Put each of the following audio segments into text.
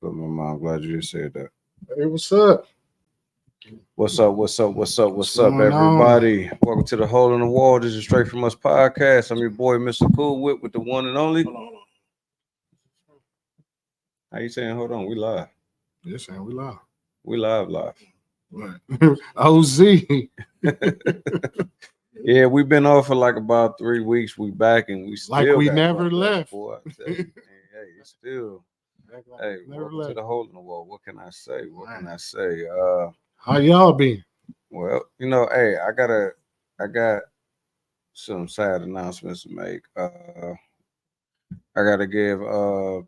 But my mom, glad you just said that. Hey, what's up? What's up? What's up? What's up? What's up, going on? everybody? Welcome to the Hole in the Wall. This is Straight From Us podcast. I'm your boy, Mr. Kool Whipp, with the one and only. Hold on. How you saying? Hold on, we live. Yes, and we live. We live. Right. OZ. Yeah, we've been off for like about 3 weeks. We back and we still Like we got never fucked up, left. boy. I tell you, man, hey, it's still. Hey, Never welcome left. to the Hole in the Wall. What can I say? What Man. can I say? How y'all been? Well, you know, hey, I got some sad announcements to make. I gotta give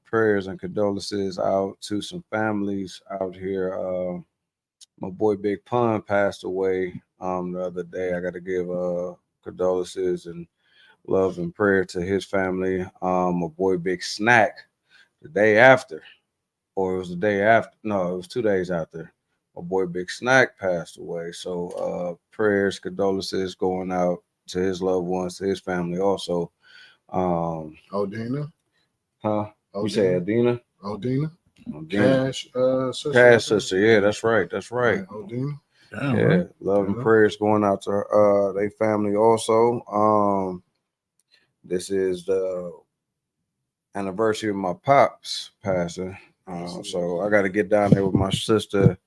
prayers and condolences out to some families out here. My boy Big Pun passed away the other day. I gotta give condolences and love and prayer to his family. My boy Big Snack, the day after, or it was the day after. No, it was 2 days after. My boy Big Snack passed away. So prayers, condolences going out to his loved ones, to his family also. Odina? Huh? You say Adina? Odina? Adina. Cash, sister. Cash sister. Yeah, that's right. That's right. Odina? Damn, Yeah, right. love and prayers going out to their family also. This is the anniversary of my pops passing. So I got to get down there with my sister,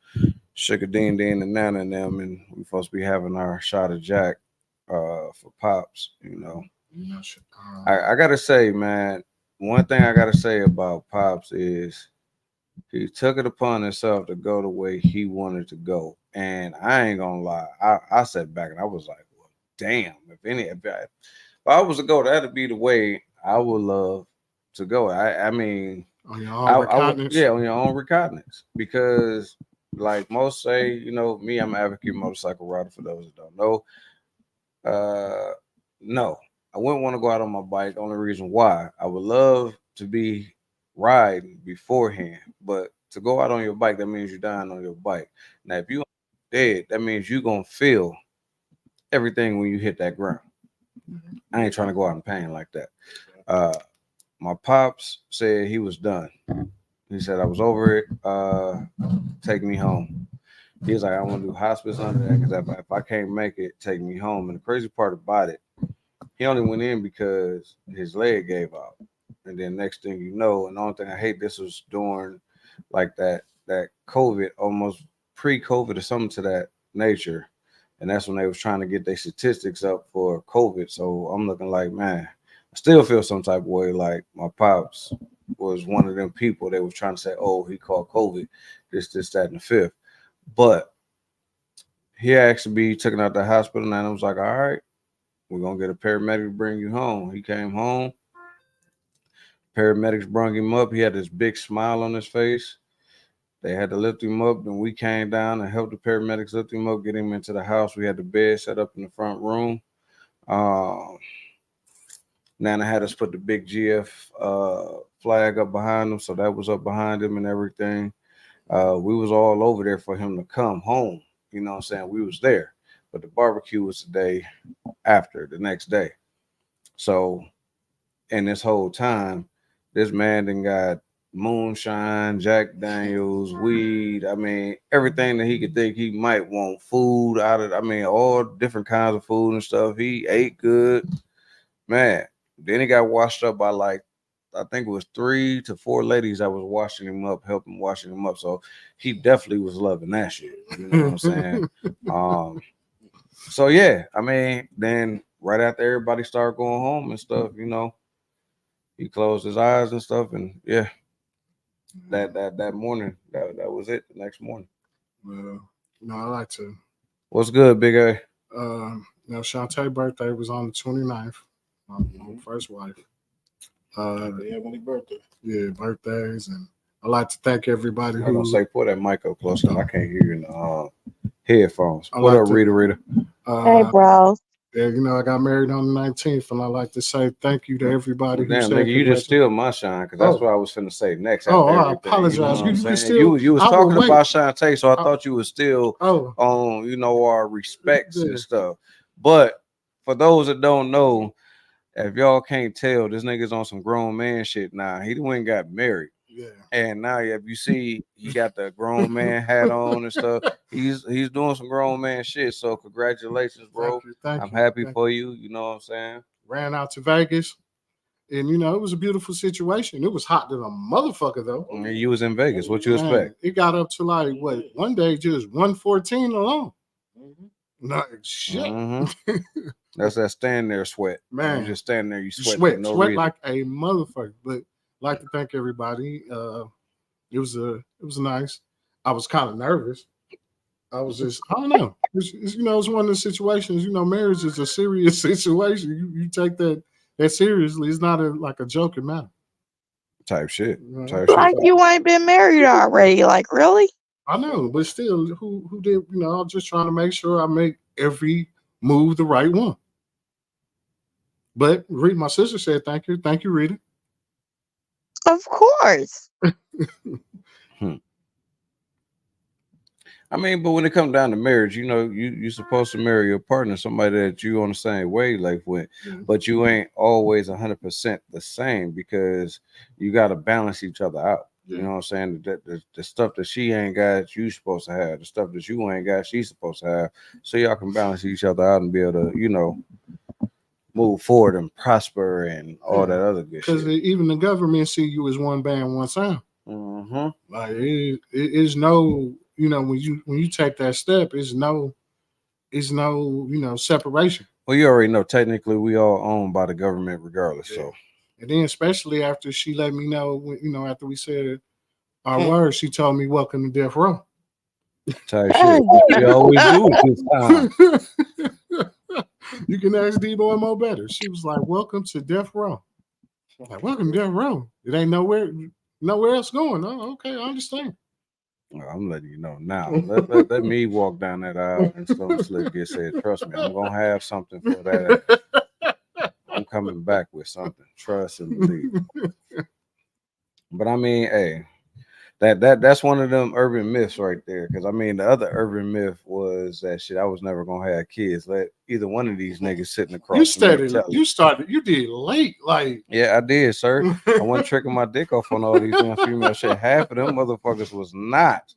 Sugar Dean and Nana and them, and we're supposed to be having our shot of Jack for pops. You know, I gotta say, man, one thing I gotta say about pops is he took it upon himself to go the way he wanted to go, and I ain't gonna lie, I sat back and I was like, well, damn, if I was to go, that'd be the way I would love to go. I mean, on your own recognizance. Yeah, on your own recognizance. Because like most say, you know, me, I'm an advocate motorcycle rider for those that don't know. No, I wouldn't want to go out on my bike. Only reason why I would love to be riding beforehand, but to go out on your bike, that means you're dying on your bike. Now, if you dead, that means you're gonna feel everything when you hit that ground. I ain't trying to go out in pain like that. My pops said he was done. He said I was over it. Take me home. He was like, I want to do hospice under that because if I can't make it, take me home. And the crazy part about it, he only went in because his leg gave out. And then next thing you know, and the only thing I hate, this was during like that COVID, almost pre-COVID or something to that nature. And that's when they was trying to get their statistics up for COVID. So I'm looking like, man, I still feel some type of way. Like my pops was one of them people they was trying to say, oh, he caught COVID, this, that, and the fifth. But he asked to be taken out the hospital, and I was like, all right, we're going to get a paramedic to bring you home. He came home. Paramedics brought him up. He had this big smile on his face. They had to lift him up, and we came down and helped the paramedics lift him up, get him into the house. We had the bed set up in the front room. Nana had us put the big GF flag up behind him, so that was up behind him and everything. We was all over there for him to come home. You know what I'm saying? We was there. But the barbecue was the day after, the next day. So in this whole time, this man done got moonshine, Jack Daniels, weed. I mean, everything that he could think he might want, food out of, I mean, all different kinds of food and stuff. He ate good. Man, then he got washed up by like, I think it was 3 to 4 ladies that was washing him up, helping washing him up. So he definitely was loving that shit. You know what I'm saying? So yeah, I mean, then right after everybody started going home and stuff, you know, he closed his eyes and stuff, and yeah, that morning, that was it. The next morning. Well, you know, I like to. What's good, Big A? Now Shantae's birthday was on the 29th. My first wife. Happy birthday. Yeah, birthdays, and I like to thank everybody I'm gonna say, pull that mic up closer. I can't hear you in the headphones. What like up, Rita? Hey, bro. Yeah, you know, I got married on the 19th, and I like to say thank you to everybody who damn, said nigga, you just steal my shine, because that's what I was finna say next. I apologize. You know you was talking about Shantae, so I thought you was still on, you know, our respects and stuff. But for those that don't know, if y'all can't tell, this nigga's on some grown man shit now. He went and got married. Yeah. And now, if you see, he got the grown man hat on and stuff. He's doing some grown man shit. So congratulations, bro. I'm happy for you. You know what I'm saying? Ran out to Vegas, and it was a beautiful situation. It was hot to the motherfucker though. And you was in Vegas. What you expect? It got up to like what one day just 114 alone. Like shit. That's that stand there sweat. Man, you just stand there, you sweat no sweat reason. like a motherfucker. But like to thank everybody. It was nice. I was kind of nervous. I was just, I don't know. It's one of the situations. Marriage is a serious situation. You take that seriously. It's not like a joking matter. Type shit. Like you ain't been married already. Like really? I know, but still, who did? I'm just trying to make sure I make every move the right one. But Rita, my sister said, "Thank you, Rita." Of course. I mean, but when it comes down to marriage, you're supposed to marry your partner, somebody that you on the same wavelength with, but you ain't always 100% the same because you got to balance each other out. You know what I'm saying? The stuff that she ain't got, you supposed to have. The stuff that you ain't got, she's supposed to have. So y'all can balance each other out and be able to, move forward and prosper and all that other good shit. Because even the government see you as one band, one sound. Like it is no, when you take that step, it's no separation. Well, you already know technically we all owned by the government regardless. So, and then especially after she let me know, after we said our words, she told me, "Welcome to death row." Type shit. She always do this time. You can ask D-Boy Mo better. She was like, "Welcome to death row." Like, welcome to death row. It ain't nowhere else going. Oh, okay, I understand. Well, I'm letting you know now. Let me walk down that aisle and Stone Slick get said, "Trust me, I'm gonna have something for that. I'm coming back with something. Trust and believe." But I mean, hey, that's one of them urban myths right there. Because I mean, the other urban myth was that shit. I was never gonna have kids. Let either one of these niggas sitting across. You did late, like yeah, I did, sir. I wasn't tricking my dick off on all these damn female shit. Half of them motherfuckers was not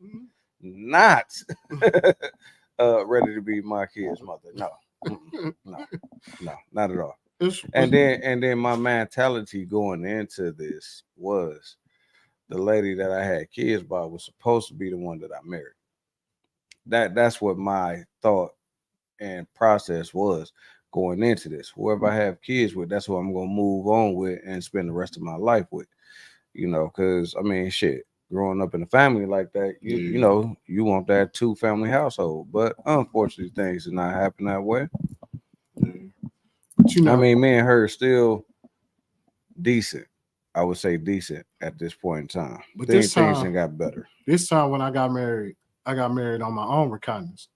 ready to be my kid's mother. No, not at all. And then my mentality going into this was the lady that I had kids by was supposed to be the one that I married. That's what my thought and process was going into this. Whoever I have kids with, that's who I'm gonna move on with and spend the rest of my life with. Because I mean, shit, growing up in a family like that, you want that 2-family household. But unfortunately, things did not happen that way. But I mean, me and her still decent. I would say decent at this point in time. But things got better. This time when I got married on my own recognizance.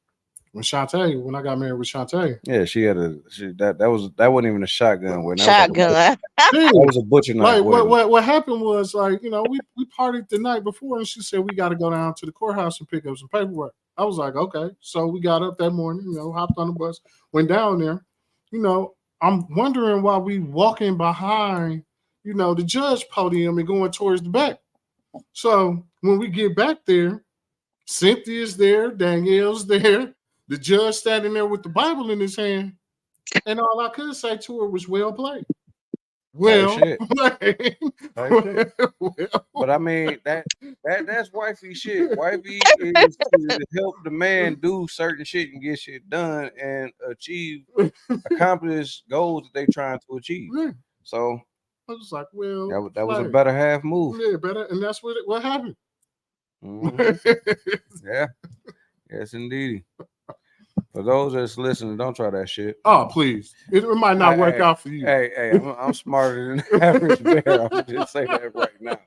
When I got married with Shantae. Yeah, she had that wasn't even a shotgun wedding. Shotgun. That was a butcher knife. Like what happened was like, we partied the night before and she said we gotta go down to the courthouse and pick up some paperwork. I was like, okay. So we got up that morning, hopped on the bus, went down there. I'm wondering why we walking behind the judge podium and going towards the back. So when we get back there, Cynthia's there, Danielle's there, the judge standing there with the Bible in his hand, and all I could say to her was, "Well played." Well played. But I mean that's wifey shit. Wifey is to help the man do certain shit and get shit done and accomplish goals that they trying to achieve. Yeah. So I was like, well, that was a better half move. Yeah, better, and that's what happened. Yeah. Yes, indeed. For those that's listening, don't try that shit. Oh, please. It might not work out for you. Hey, I'm smarter than the average bear. I'm just saying that right now.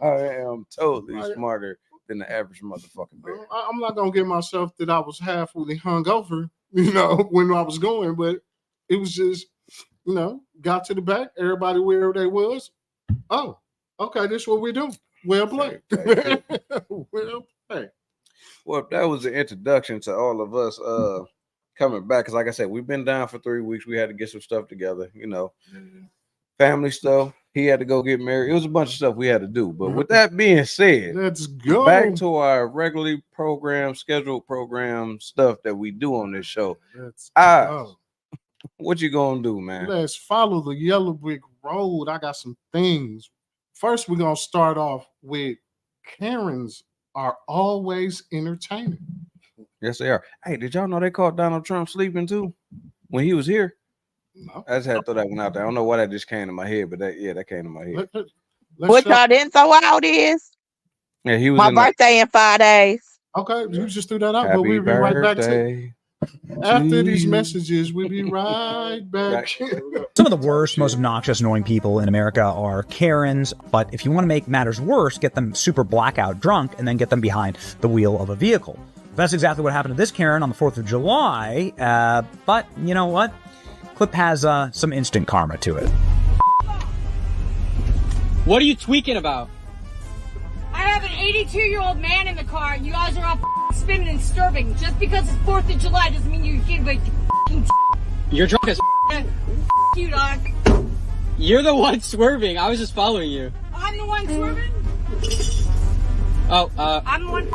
I am totally smarter than the average motherfucking bear. I'm not gonna give myself that I was halfway hungover, when I was going, but it was just, got to the back, everybody wherever they was. Oh, okay, this is what we do. Well played. Well played. Well, that was the introduction to all of us coming back. Because like I said, we've been down for 3 weeks. We had to get some stuff together, family stuff. He had to go get married. It was a bunch of stuff we had to do. But with that being said, let's go back to our regularly scheduled program stuff that we do on this show. Let's go. What you gonna do, man? Let's follow the yellow brick road. I got some things. First, we're gonna start off with Karens are always entertaining. Yes, they are. Hey, did y'all know they caught Donald Trump sleeping too when he was here? No. I just had to throw that one out there. I don't know why that just came to my head, but that came to my head. What y'all didn't throw out is Yeah, he was my birthday in 5 days. Okay, you just threw that out, Happy but we'll be right back to after these you. messages. We'll be right back. Some of the worst, most obnoxious, annoying people in America are Karens, but if you want to make matters worse, get them super blackout drunk and then get them behind the wheel of a vehicle. That's exactly what happened to this Karen on the 4th of July, but you know what? Clip has some instant karma to it. What are you tweaking about? I have an 82-year-old man in the car, and you guys are all spinning and disturbing. Just because it's 4th of July doesn't mean you get like You're drunk as you, dog. You're the one swerving. I was just following you. I'm the one swerving? Oh, I'm the one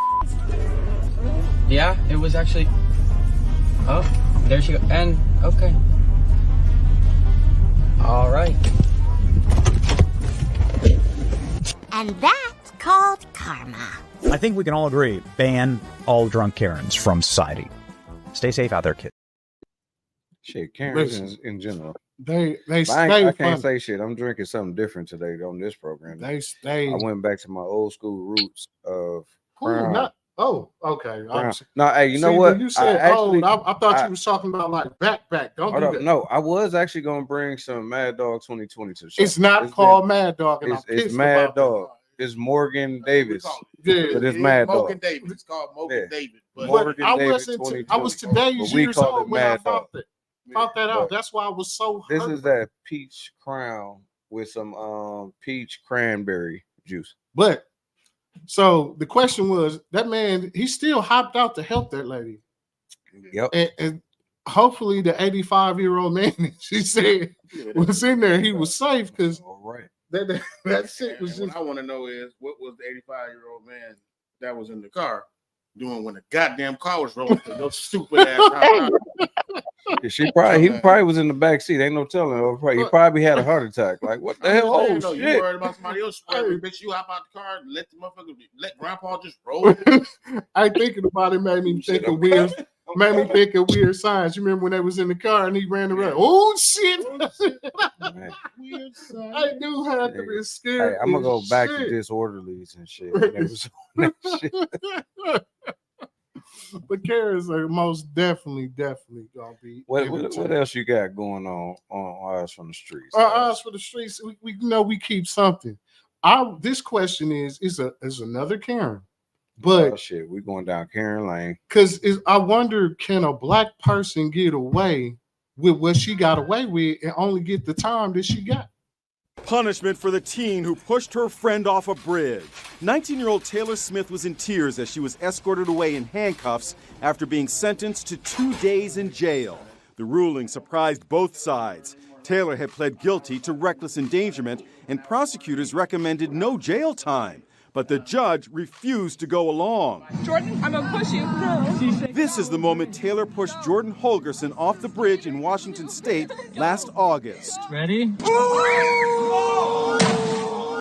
yeah, it was actually... Oh, there she goes. And, okay. All right. And that's called karma. I think we can all agree, ban all drunk Karens from society. Stay safe out there, kids. Shit, Karens in general. They I can't say shit. I'm drinking something different today on this program. They stay. I went back to my old school roots of Crown. Okay. No, hey, you know what? When you said I thought you was talking about like backpack. Don't do that. No, I was actually gonna bring some Mad Dog 2020 to the show. It's not called Mad Dog. It's Mad Dog. It's Morgan Davis. Yeah, but it's Mad Dog. Morgan Davis. It's called Morgan Davis. But I was today's years old when I found that out. That's why I was so hurt. This is that peach crown with some peach cranberry juice. But so the question was, that man, he still hopped out to help that lady. Yep. And hopefully the 85-year-old man, she said, was in there. He was safe because that shit was just... What I want to know is, what was the 85-year-old man that was in the car doing when the goddamn car was rolling to your stupid ass? He probably was in the back seat. Ain't no telling. He probably had a heart attack. Like, what the hell? Oh, shit. You worried about somebody else? Bitch, you hop out the car and let the motherfucker, let grandpa just roll. I thinking about it made me think of weird. Made me think of weird signs. You remember when they was in the car and he ran around? Oh shit! Weird signs. I do have to be scared. Hey, I'm gonna go back to disorderlies and shit. But Karens are most definitely gonna be. What else you got going on Eyes from the Streets? Eyes for the Streets. We know we keep something. This question is another Karen. But shit, we going down Karen Lane. Because I wonder, can a black person get away with what she got away with and only get the time that she got? Punishment for the teen who pushed her friend off a bridge. 19-year-old Taylor Smith was in tears as she was escorted away in handcuffs after being sentenced to 2 days in jail. The ruling surprised both sides. Taylor had pled guilty to reckless endangerment, and prosecutors recommended no jail time. But the judge refused to go along. Jordan, I'm gonna push you. No. This is the moment Taylor pushed Jordan Holgerson off the bridge in Washington State last August. Ready?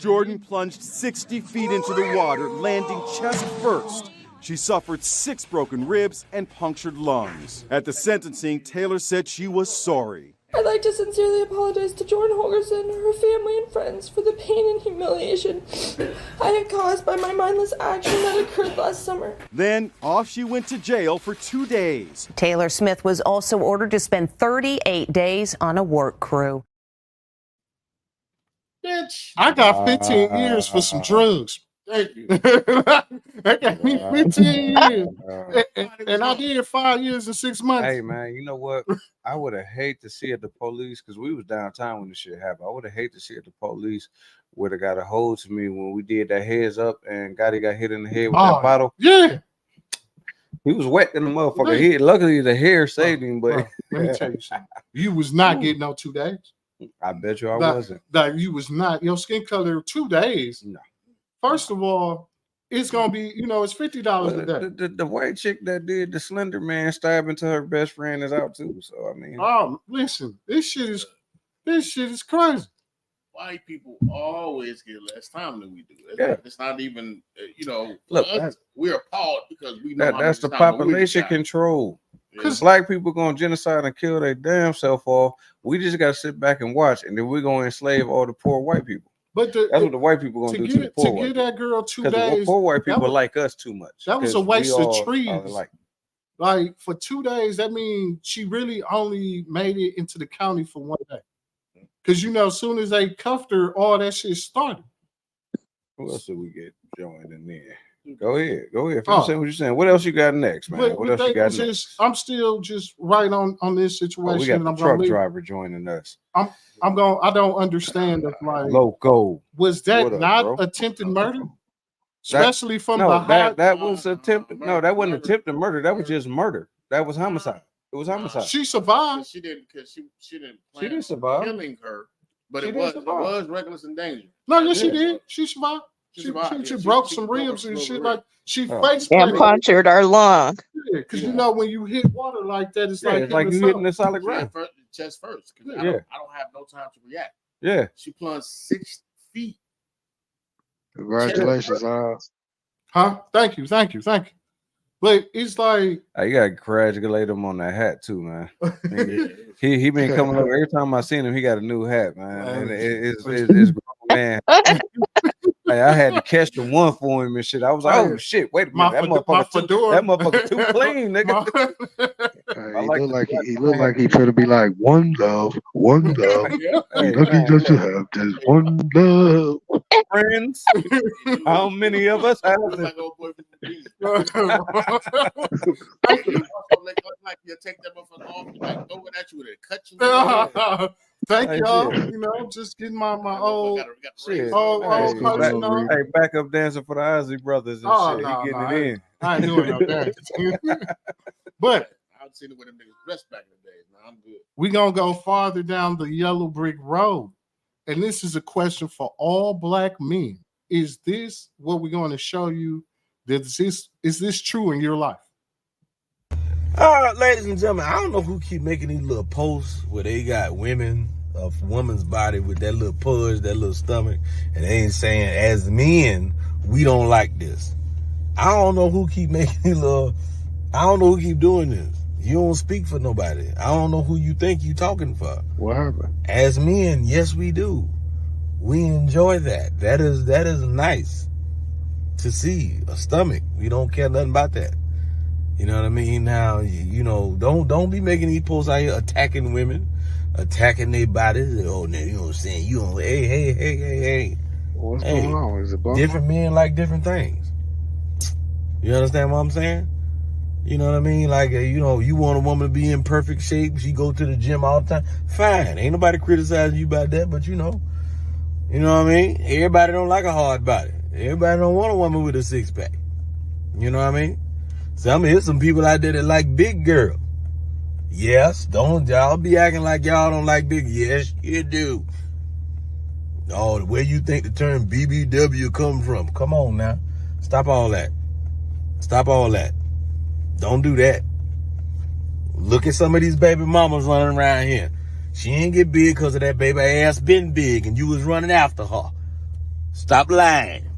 Jordan plunged 60 feet into the water, landing chest first. She suffered 6 broken ribs and punctured lungs. At the sentencing, Taylor said she was sorry. I'd like to sincerely apologize to Jordan Holgerson, her family, and friends for the pain and humiliation I had caused by my mindless action that occurred last summer. Then off she went to jail for 2 days. Taylor Smith was also ordered to spend 38 days on a work crew. Bitch, I got 15 years for some drugs. Thank you. That got me 15 years. And I did 5 years and 6 months. Hey, man, you know what? I would have hated to see at the police, because we was downtown when this shit happened. I would have hated to see at the police would have got a hold to me when we did that heads up and Gotti got hit in the head with that bottle. Yeah. He was wet in the motherfucker. Luckily, the hair saved him, but let me tell you something. You was not getting no 2 days. I bet you I wasn't. That you was not. Your skin color 2 days. No. First of all, it's gonna be, it's $50 a day. The white chick that did the Slender Man stabbing to her best friend is out too. So I mean, listen, this shit is crazy. White people always get less time than we do. It's not even, look, we're appalled because we know that's the population control. Because black people gonna genocide and kill their damn self off. We just gotta sit back and watch, and then we're gonna enslave all the poor white people. But that's what the white people gonna do to the poor white people. That girl 2 days. Because poor white people like us too much. That was a waste of trees. Like for 2 days, that means she really only made it into the county for 1 day. Because as soon as they cuffed her, all that shit started. Who else did we get joined in there? Go ahead. Finish saying what you're saying. What else you got next, man? What else you got next? I'm still just right on this situation. We got the truck driver joining us. I don't understand if Loco. Was that not attempted murder? Especially from the high. That was attempted. No, that wasn't attempted murder. That was just murder. That was homicide. It was homicide. She survived. She didn't because she didn't plan she didn't survive killing her, but it was reckless endanger. No, yes, she did. She survived. She broke some ribs and shit like she face and punctured her lung. Yeah, because when you hit water like that, it's like you hitting the solid ground. Chest first. I don't have no time to react. Yeah. She plunged 6 feet. Congratulations, Oz. Huh? Thank you. But it's like you gotta congratulate him on that hat too, man. he been coming up every time I seen him. He got a new hat, man. And it's man. Hey, I had to catch the one for him and shit. I was like, oh shit, wait a minute, that motherfucker too clean, nigga. He looked like he trying to be like one love. Hey, lucky just to have this one love. Friends, how many of us have this? Like you take that motherfucker off, like throw it at you and cut you. Thank y'all. Just getting my old shit. Hey, backup dancer for the Ozzy brothers and shit. He getting it in. I ain't doing no that. But I've seen it with them niggas dressed back in the days. Now I'm good. We're gonna go farther down the yellow brick road. And this is a question for all black men. Is this what we're going to show you? Is this true in your life? Ladies and gentlemen, I don't know who keep making these little posts where they got women, a woman's body with that little pudge, that little stomach, and they ain't saying, as men, we don't like this. I don't know who keep making these I don't know who keep doing this. You don't speak for nobody. I don't know who you think you talking for. What happened? As men, yes, we do. We enjoy that. That is nice to see a stomach. We don't care nothing about that. You know what I mean? Now, don't be making these posts out here attacking women, attacking their bodies. Oh, you know what I'm saying? You don't. Hey. What's going on? Is it different men like different things? You understand what I'm saying? You know what I mean? Like, you want a woman to be in perfect shape. She go to the gym all the time. Fine. Ain't nobody criticizing you about that, but you know what I mean? Everybody don't like a hard body. Everybody don't want a woman with a six-pack. You know what I mean? So I'm hear some people out there that like big girl. Yes, don't y'all be acting like y'all don't like big. Yes, you do. Oh, where you think the term BBW come from? Come on now. Stop all that. Don't do that. Look at some of these baby mamas running around here. She ain't get big because of that baby ass been big and you was running after her. Stop lying.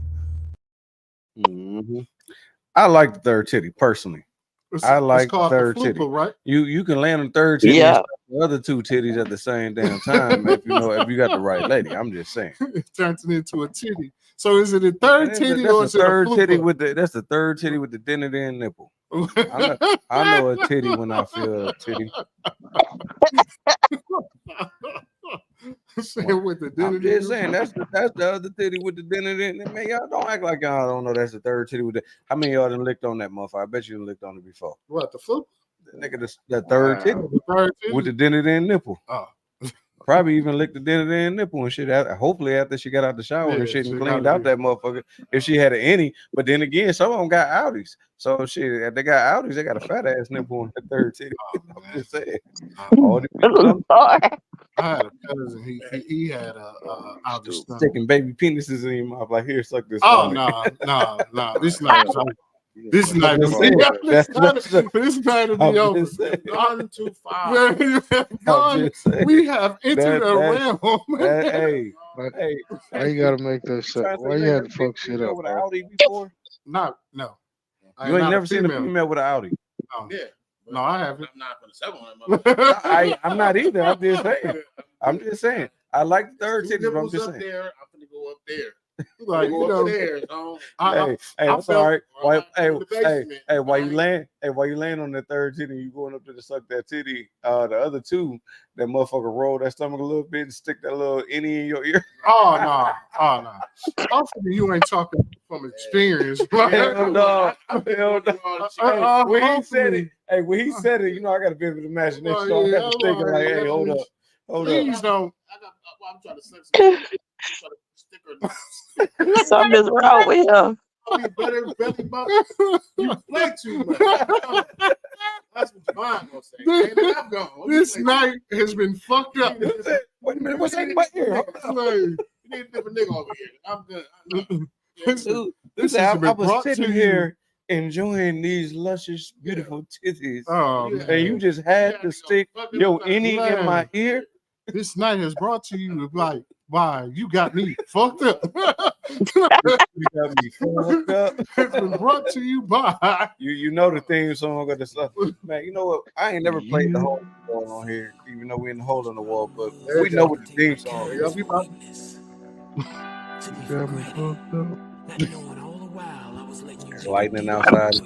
Mm-hmm. I like the third titty personally. I like third titty. Right? You can land on third titty and the other two titties at the same damn time if you got the right lady. I'm just saying. It turns it into a titty. So is it a third titty or is it third a titty with that's the third titty with the dinner in nipple. I know a titty when I feel a titty. I'm just saying that's the other titty with the dinner in it. Man, y'all don't act like y'all don't know that's the third titty with the. How many of y'all done licked on that motherfucker? I bet you done licked on it before. What, the flip? Nigga, the third titty with the dinner in nipple. Oh. Probably even licked the dinner in nipple and shit. Hopefully after she got out the shower and shit and cleaned out that motherfucker, if she had any. But then again, some of them got outies. So shit, if they got outies, they got a fat ass nipple on the third titty. I'm just saying. All the I had a cousin. He had a outer stomach. Sticking baby penises in your mouth. Like, here, suck this. Oh no. This night. This night. This night will be over. Gone too far. We have entered a realm. Hey, why you gotta make that shit? Why you had to fuck shit up? With an Audi before? No. You ain't never seen a female with an Audi. No. Yeah. No, I haven't. I'm not gonna settle on that. I'm not either. I'm just saying. I like the third titties, but I'm just saying. There, I'm gonna go up there. Like, go up there. So hey, I'm sorry. While you laying on the third titty, you going up there to suck that titty. The other two, that motherfucker roll that stomach a little bit and stick that little innie in your ear. Oh no. Hopefully you ain't talking from experience. Hell no. When he said it, I got a bit of an imagination. So I got to think like, hey, hold up. Please don't. I'm trying to suck Something's wrong with him. Belly button. You play too much. That's what your mind gonna say. This night has been fucked up. Wait a minute, what's in my ear? You need a different nigga over here. I'm good. I was sitting here enjoying these luscious, beautiful titties. And you just had to stick your innie in my ear. This night has brought to you like, why you got me fucked up. You got me fucked up. It's been brought to you by you know the theme song of the stuff. Man, you know what? I ain't never played the whole going on here, even though we in the hole in the wall, but we know what the theme song is. It's lightning outside.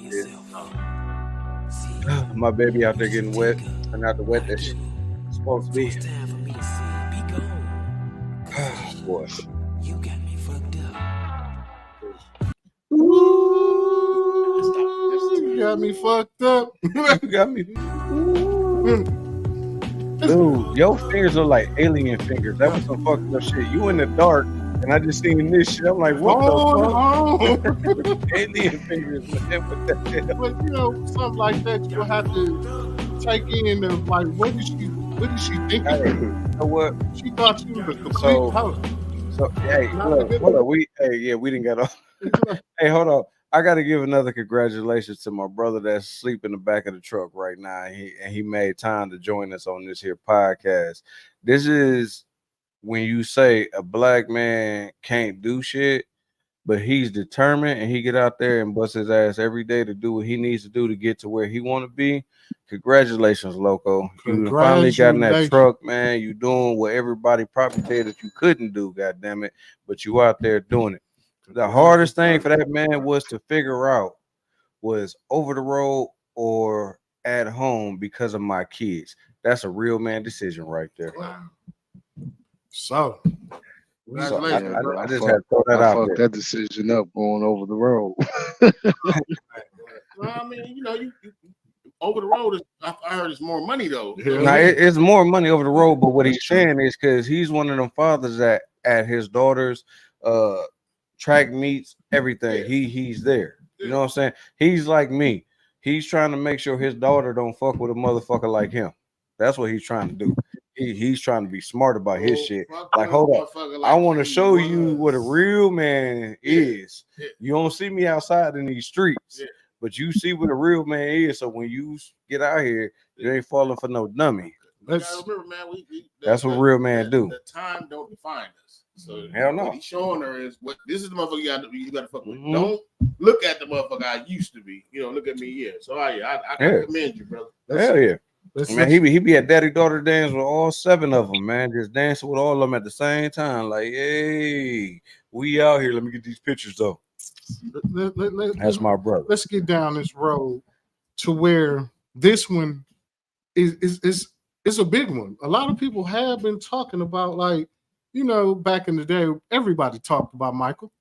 My baby out there getting wet, and not the wet that shit supposed to be. Boy. You got me fucked up. You got me fucked up. You got me. Dude, your fingers are like alien fingers. That was some fucked up shit. You in the dark, and I just seen this shit. I'm like, what the fuck? Alien fingers. But something like that, you'll have to take in the like, what is she thinking? Hey, you know what? She thought you was a complete host. So hey, look, hold on. We didn't get off. Hey, hold on. I got to give another congratulations to my brother that's asleep in the back of the truck right now. He made time to join us on this here podcast. This is when you say a black man can't do shit, but he's determined and he get out there and bust his ass every day to do what he needs to do to get to where he want to be. Congratulations, Loco. You finally got in that truck, man. You doing what everybody probably said that you couldn't do, goddamn it, but you out there doing it. The hardest thing for that man was to figure out was over the road or at home because of my kids. That's a real man decision right there. Wow. So I just had to throw that out there. I fucked that decision up going over the road. Well, I mean, you over the road, I heard it's more money though. Now, it's more money over the road, but what he's saying is because he's one of them fathers that at his daughter's track meets, everything. He's there. You know what I'm saying? He's like me. He's trying to make sure his daughter don't fuck with a motherfucker like him. That's what he's trying to do. He's trying to be smart about his shit. Like, hold up. I want to show you what a real man is. You don't see me outside in these streets, but you see what a real man is. So when you get out here, you ain't falling for no dummy. Remember, man, that's what real man do. The time don't define us. So hell no. What he's showing her is what this is the motherfucker you got to fuck with. Don't look at the motherfucker I used to be. Look at me. Yeah. So I commend you, brother. Hell yeah. Man, he be at daddy daughter dance with all 7 of them, man, just dancing with all of them at the same time. Like, hey, we out here. Let me get these pictures though. That's my brother. Let's get down this road to where this one is a big one. A lot of people have been talking about, like, back in the day, everybody talked about Michael,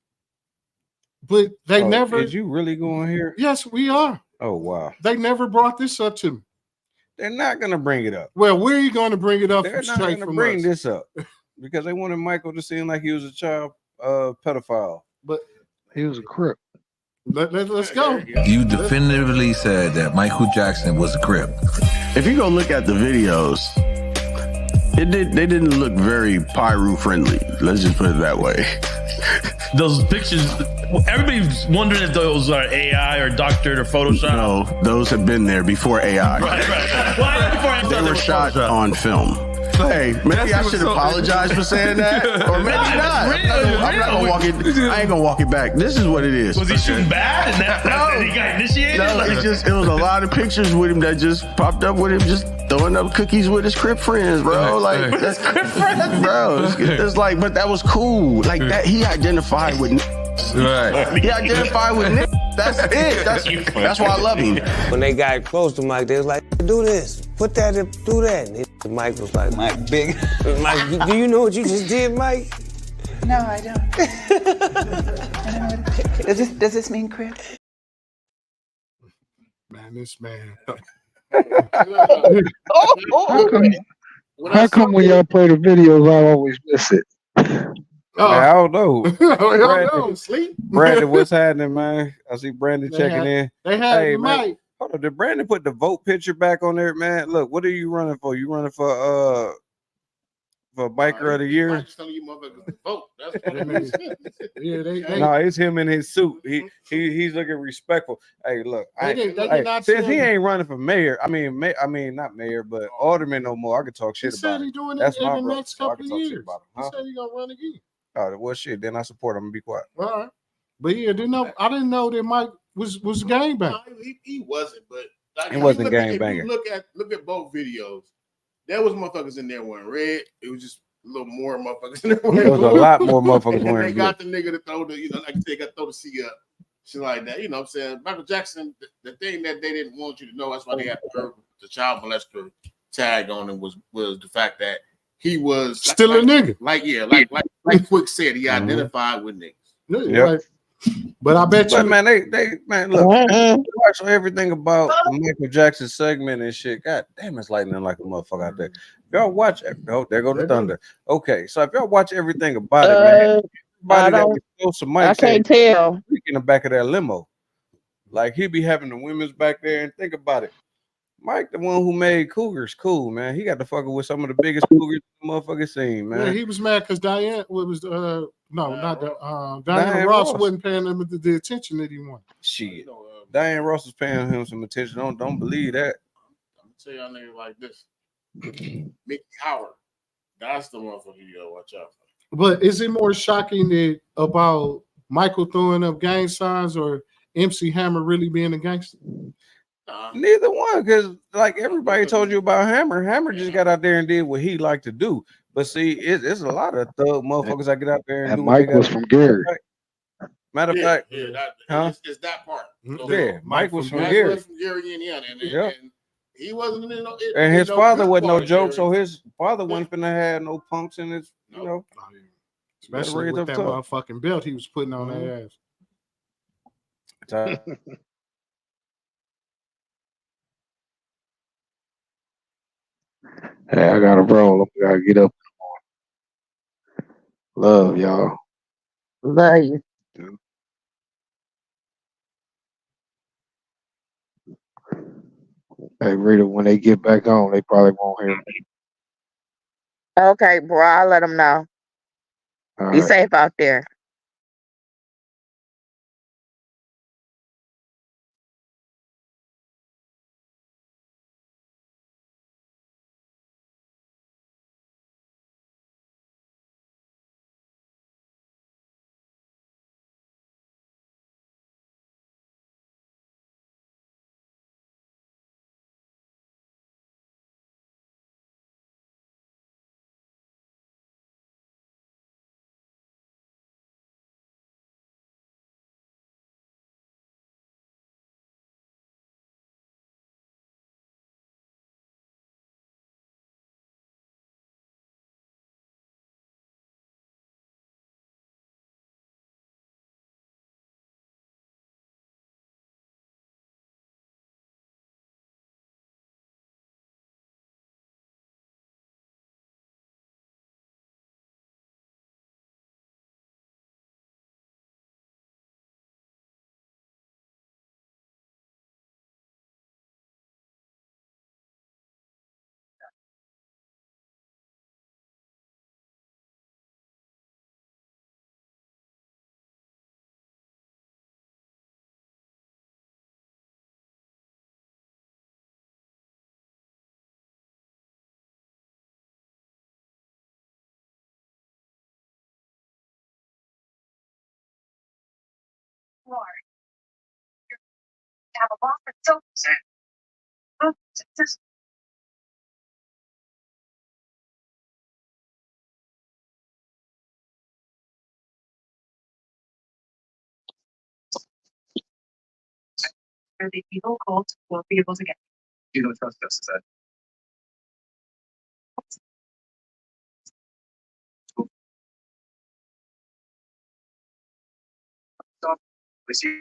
but they never. Is you really going here? Yes, we are. Oh wow. They never brought this up to me. They're not gonna bring it up. Well, where are you going to bring it up? They're not gonna bring this up because they wanted Michael to seem like he was a child pedophile. But he was a crip. Let's go. You definitively said that Michael Jackson was a crip. If you go look at the videos, They didn't look very Pyru friendly. Let's just put it that way. Those pictures, everybody's wondering if those are AI or doctored or Photoshop. No, those have been there before AI. Right. Well, before I They were shot on film. Hey, maybe I should apologize for saying that, or maybe not. I'm not gonna walk it. I ain't gonna walk it back. This is what it is. Was he shooting bad? And then he got initiated? No, it was a lot of pictures with him that just popped up with him just throwing up cookies with his Crip friends, bro. Like that's Crip friends, bro. It's like, but that was cool. Like that, he identified with. Right. He identified with Nick. That's it. That's why I love him. When they got close to Mike, they was like, do this, put that, do that. And Mike was like, Mike, big. Mike, do you know what you just did, Mike? No, I don't. I don't know does this mean crib? Man, this man. How come when y'all play the videos, I always miss it? I don't know. Sleep. Brandon, what's happening, man? I see Brandon checking in. They had hey, man, Mike. hold on. Did Brandon put the vote picture back on there, man? Look, what are you running for? You running for biker of the year? I'm just telling you motherfuckers to vote. That's what it is. Yeah, No, it's him in his suit. He's looking respectful. Hey, look, since he ain't running for mayor, I mean not mayor, but alderman no more. I could talk shit about He it. doing That's it my in the brother, next so I couple can of talk shit years. about him. He Huh? said he gonna run again. Oh, well, shit. Then I support him and be quiet. All right, but yeah, I didn't know that Mike was gang bang. He wasn't, but like, He wasn't gang If banging. you look at both videos, there was motherfuckers in there wearing red. It was just a little more motherfuckers in there wearing There was a blue. lot more motherfuckers And wearing they got the nigga to throw the, like they got to throw the C up, shit like that. You know what I'm saying? Michael Jackson, the thing that they didn't want you to know, that's why they had the child molester tag on him was the fact that he was still a nigga. Like Quick said, he identified with niggas. Yeah. Right. But I bet you, man, they look, watch everything about the Michael Jackson segment and shit. God damn, it's lightning like a motherfucker out there. If y'all watch, oh, there go the thunder. Okay, so if y'all watch everything about it, man, everybody I can't tell. in the back of that limo, like he be having the women's back there, and think about it. Mike, the one who made Cougars cool, man. He got to fucking with some of the biggest Cougars the motherfucker seen, man. yeah, he was mad because Diana Ross Ross wasn't paying him the attention that he wanted. Shit, Diane Ross was paying him some attention. Don't believe that. I'm gonna tell y'all niggas like this. Mickey Howard, that's the motherfucker you gotta watch out for. But is it more shocking about Michael throwing up gang signs or MC Hammer really being a gangster? Neither one, because like everybody told you about Hammer. Hammer just got out there and did what he liked to do. But see, it's a lot of thug motherfuckers that get out there and do Mike was from Gary. Matter of fact, it's that part. Yeah, Mike was from Mike Gary. was from Gary, Indiana, and he wasn't in no. And his father wasn't no joke, so his father wasn't finna have no punks in his, you know. Especially with that motherfucking belt he was putting on their ass. Hey, I gotta roll. I gotta get up in the morning. Love y'all. Love you. Hey, Rita, when they get back on, they probably won't hear me. Okay, bro. I'll let them know. All Be right. safe out there. The evil cult won't be able to get you. You don't trust us, is that? So, we see.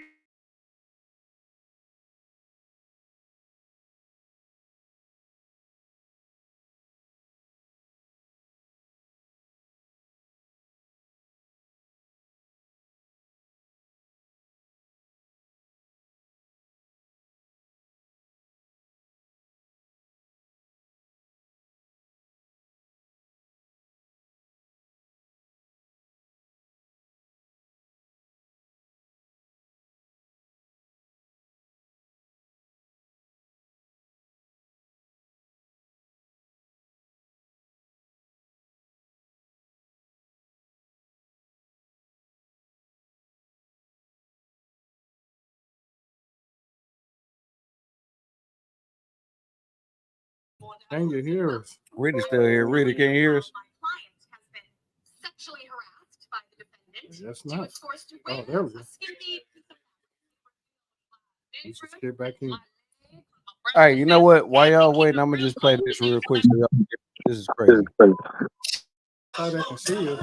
Can you hear us? Rita's still here. Rita, can you hear us? That's not. Oh, there we go. Let's just get back in. All right, you know what? While y'all waiting, I'm gonna just play this real quick. So y'all, this is crazy. Oh, they can see you.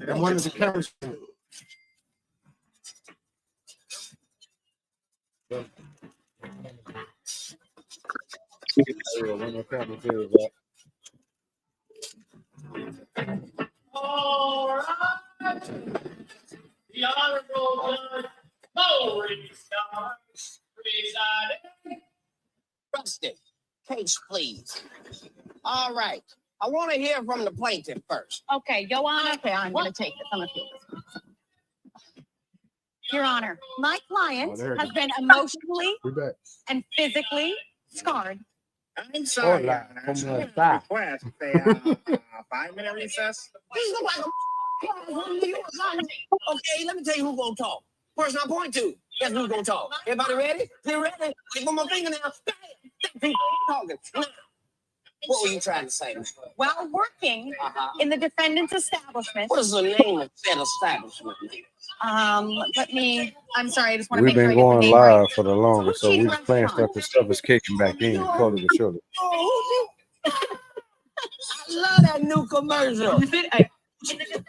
And one of the cameras. All right. The Honorable Judge Maurice Starks presiding. Rustin, case please. All right. I want to hear from the plaintiff first. Okay, Your Honor. Okay, I'm going to take this. I'm going to take this. Your Honor, my client has been emotionally and physically scarred. I'm sorry. Hola, Your ¿cómo Honor. está? Request a 5-minute recess. This is like okay, let me tell you who's going to talk. Person I'm going to. Guess who's going to talk? Everybody ready? You ready? Wait for my finger now. People talking. Now, what were you trying to say? While working in the defendant's establishment. What is the name of that establishment? I'm sorry, I just want to We've make sure been I get the going name live right. for the longest, so we're just playing stuff. The stuff is kicking back in slowly but surely. I love that new commercial.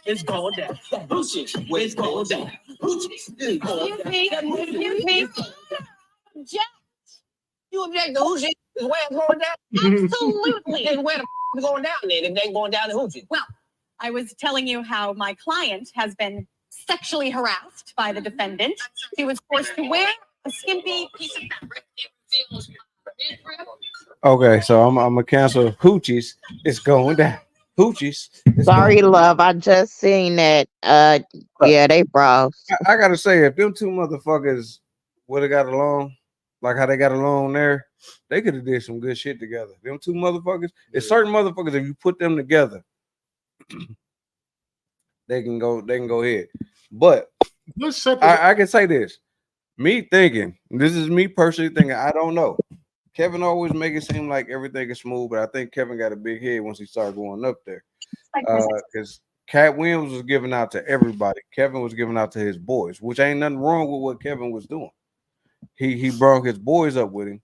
It's going down. It's going down. Excuse me. Jack. You object to Hoochie? Is where it's going down? Absolutely. Then where the it's going down then? If they ain't going down to Hoochie. Well, I was telling you how my client has been sexually harassed by the defendant. He was forced to wear a skimpy piece of fabric. Okay, so I'm gonna cancel Hoochies. It's going down. Hoochies. Sorry, love. I just seen that. Yeah, they bros. I gotta say, if them two motherfuckers would have got along, like how they got along there, they could have did some good shit together. Them two motherfuckers, it's certain motherfuckers, if you put them together, they can go ahead. But I can say this. Me thinking, this is me personally thinking, I don't know. Kevin always make it seem like everything is smooth, but I think Kevin got a big head once he started going up there. Because Cat Williams was giving out to everybody. Kevin was giving out to his boys, which ain't nothing wrong with what Kevin was doing. He brought his boys up with him.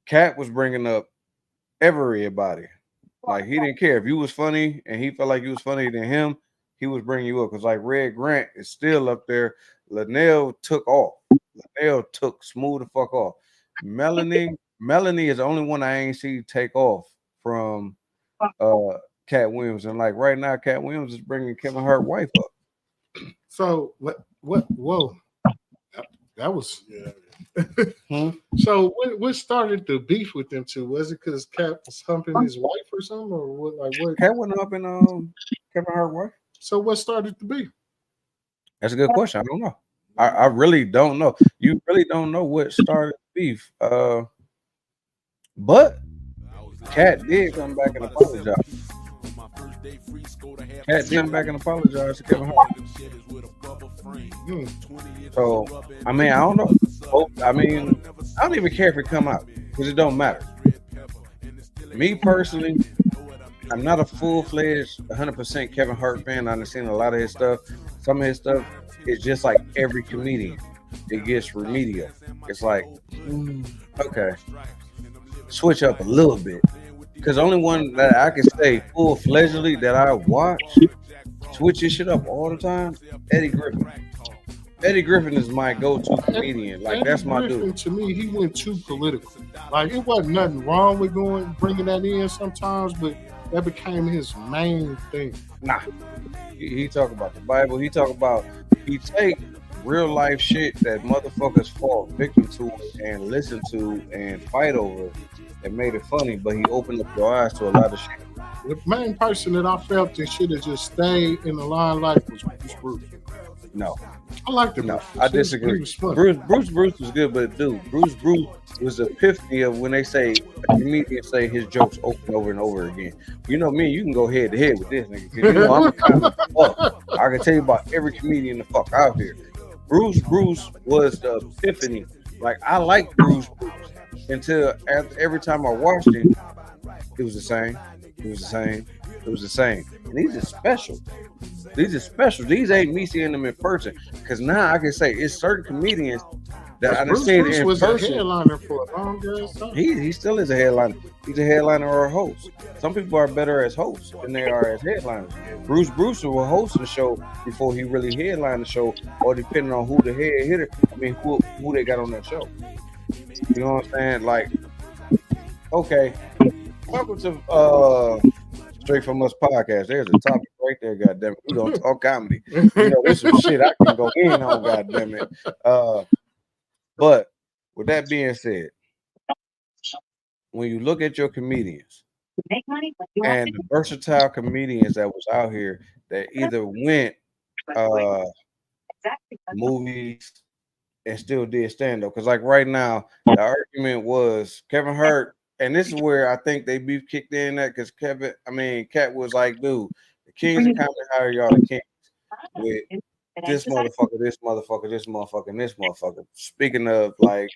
Cat was bringing up everybody. Like, he didn't care if you was funny and he felt like you was funnier than him, he was bringing you up. Because like Red Grant is still up there. Linnell took off. Linnell took smooth the fuck off. Melanie is the only one I ain't see take off from Cat Williams. And like right now, Cat Williams is bringing Kevin Hart's wife up. So what? Whoa, that was. So what started the beef with them two? Was it because Cat was humping his wife or something, or what? Like what? Cat went up in Kevin Hart's wife. So what started the beef? That's a good question. I don't know. I really don't know. You really don't know what started the beef. But Cat did come back and apologize. Cat did come back and apologize to Kevin Hart. So I mean, I don't know. I mean, I don't even care if it come out because it don't matter. Me personally, I'm not a full-fledged 100% Kevin Hart fan. I understand a lot of his stuff. Some of his stuff is just like every comedian. It gets remedial. It's like, okay, switch up a little bit. Because the only one that I can say full-fledgedly that I watch, switch his shit up all the time, Eddie Griffin. Eddie Griffin is my go-to comedian. Like, that's my dude. To me, he went too political. Like, it wasn't nothing wrong with bringing that in sometimes, but that became his main thing. Nah. He talk about the Bible. He take real life shit that motherfuckers fall victim to and listen to and fight over and made it funny, but he opened up your eyes to a lot of shit. The main person that I felt that should have just stayed in the limelight was Bruce. No. I liked him. No, I disagree. Bruce was good, but dude, Bruce was the epiphany of when they say a comedian say his jokes over and over again. You know me, you can go head to head with this nigga. You know I'm a comic fuck. I can tell you about every comedian the fuck out here. Bruce was the epiphany. Like, I liked Bruce until every time I watched it, it was the same. And these are special. These ain't me seeing them in person. Because now I can say it's certain comedians that I understand in was person. A headliner for a long time. He still is a headliner. He's a headliner or a host. Some people are better as hosts than they are as headliners. Bruce will host the show before he really headlined the show, or depending on who the head hitter. I mean, who they got on that show. You know what I'm saying? Like, okay, welcome to Straight From Us podcast. There's a topic right there, goddamn it. We're gonna talk comedy. You know, there's some shit I can go in on, goddamn it. But with that being said, when you look at your comedians and the versatile comedians that was out here that either went movies and still did stand-up, because like right now the argument was Kevin Hart, and this is where I think they beef kicked in that because Cat was like, dude, the Kings of Comedy hire y'all the Kings with this motherfucker, this motherfucker, this motherfucker, and this motherfucker. Speaking of like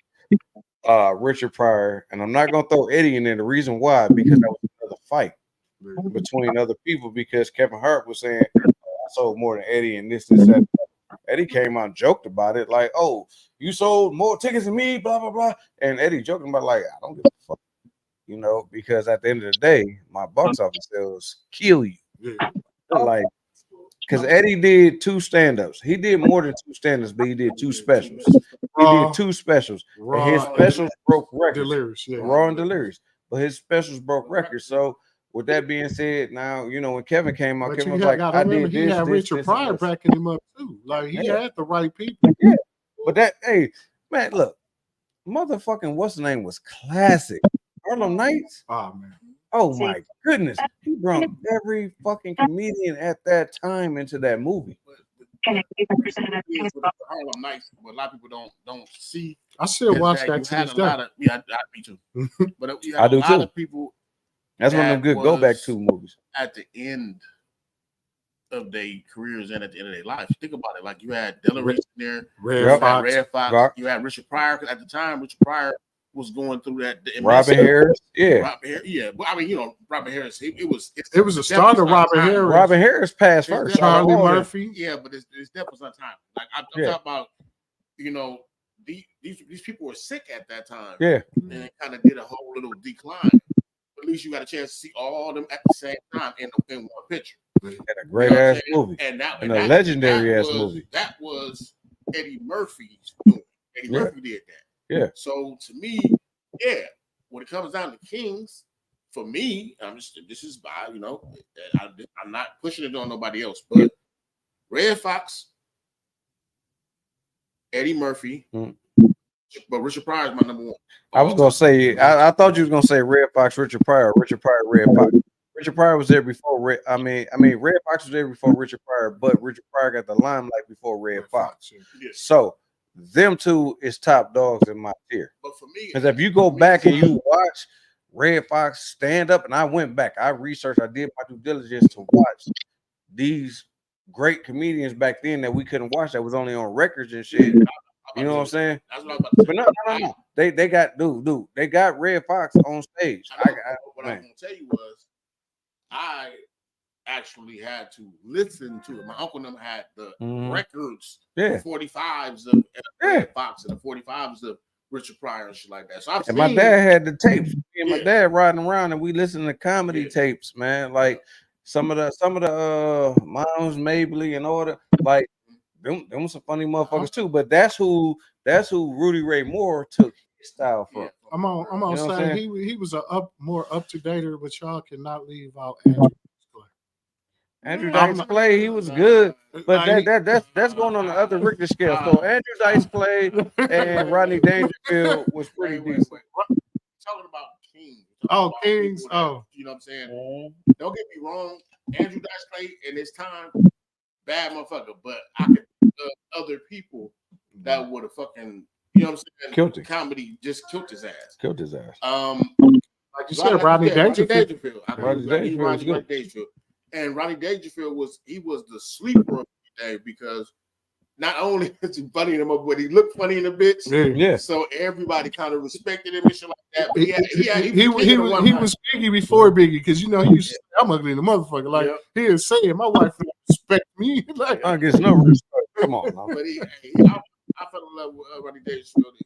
Richard Pryor, and I'm not gonna throw Eddie in there. The reason why, because that was another fight between other people, because Kevin Hart was saying I sold more than Eddie and this, that. Eddie came out and joked about it, like, oh, you sold more tickets than me, blah, blah, blah. And Eddie joking about, like, I don't give a fuck, you know, because at the end of the day, my box office sales kill you. Yeah. Like, because Eddie did 2 stand-ups. He did more than 2 stand-ups, but he did 2 specials. He did 2 specials. And his specials broke records. Delirious, yeah. Raw and Delirious. But his specials broke records. So, with that being said, now, you know, when Kevin came out, Kevin was like, I did this, he had Richard Pryor backing him up, too. Like, he had the right people. Yeah. But that, hey, man, look, motherfucking what's the name was classic. Harlem Nights. Oh, man. Oh, my goodness. He brought every fucking comedian at that time into that movie. Harlem Nights, what a lot of people don't see. I still watch that to this day. Yeah, me too. But I do too. Of people. That's one of them good go back to movies. At the end of their careers and at the end of their lives, think about it. Like you had Delirious in there, Red Fox. You had Richard Pryor. Because at the time, Richard Pryor was going through that. Robin Harris, yeah. But I mean, you know, Robin Harris. It was a start of Robin Harris. Robin Harris passed first. Charlie Murphy. Yeah, but it's definitely some time. Like I'm talking about, you know, these people were sick at that time. Yeah, and it kind of did a whole little decline. At least you got a chance to see all of them at the same time in one picture. And a great ass movie. And a legendary ass movie. That was Eddie Murphy's doing. Eddie Murphy did that. Yeah. So to me, yeah, when it comes down to Kings, for me, this is by, you know, I'm not pushing it on nobody else, but Red Fox, Eddie Murphy, but Richard Pryor is my number 1. I was gonna say, I thought you was gonna say Red Fox, Richard Pryor, Red Fox. Richard Pryor was there before Red. I mean, Red Fox was there before Richard Pryor, but Richard Pryor got the limelight before Red Fox. Yeah. So them 2 is top dogs in my tier. But for me, because if you go back and you watch Red Fox stand up, and I went back, I researched, I did my due diligence to watch these great comedians back then that we couldn't watch, that was only on records and shit. You know what I'm saying? That's what I'm about to say. But no. They got dude. They got Red Fox on stage. What I was gonna tell you was, I actually had to listen to it. My uncle and them had the records, the 45s of Red Fox and the 45s of Richard Pryor and shit like that. So I've seen, my dad had the tapes. Me and my dad riding around and we listened to comedy tapes, man. Like some of the Miles Mabley and all the like them some funny motherfuckers too. But that's who Rudy Ray Moore took his style from. I'm gonna say he was more up to dater, but y'all cannot leave out Andrew Dice Clay, he was good, but that's going on the other Richter scale. So Andrew Dice Clay and Rodney Dangerfield was pretty decent. Talking about Kings. Kings. You know what I'm saying? Don't get me wrong. Andrew Dice Clay in his time, bad motherfucker. But I could other people that would have fucking, you know what I'm saying? Killed it. Comedy just killed his ass. Killed his ass. Like you said, Rodney Dangerfield. Rodney Dangerfield. And Rodney Dangerfield was the sleeper of the day because not only is he funny in him, but he looked funny in the bitch. Yeah. So everybody kind of respected him and shit like that. But he was Biggie before Biggie because you know he used to say, I'm ugly in the motherfucker. Like he is saying, my wife respect me. Like I guess no respect. Come on, now. But I fell in love with Rodney Dangerfield.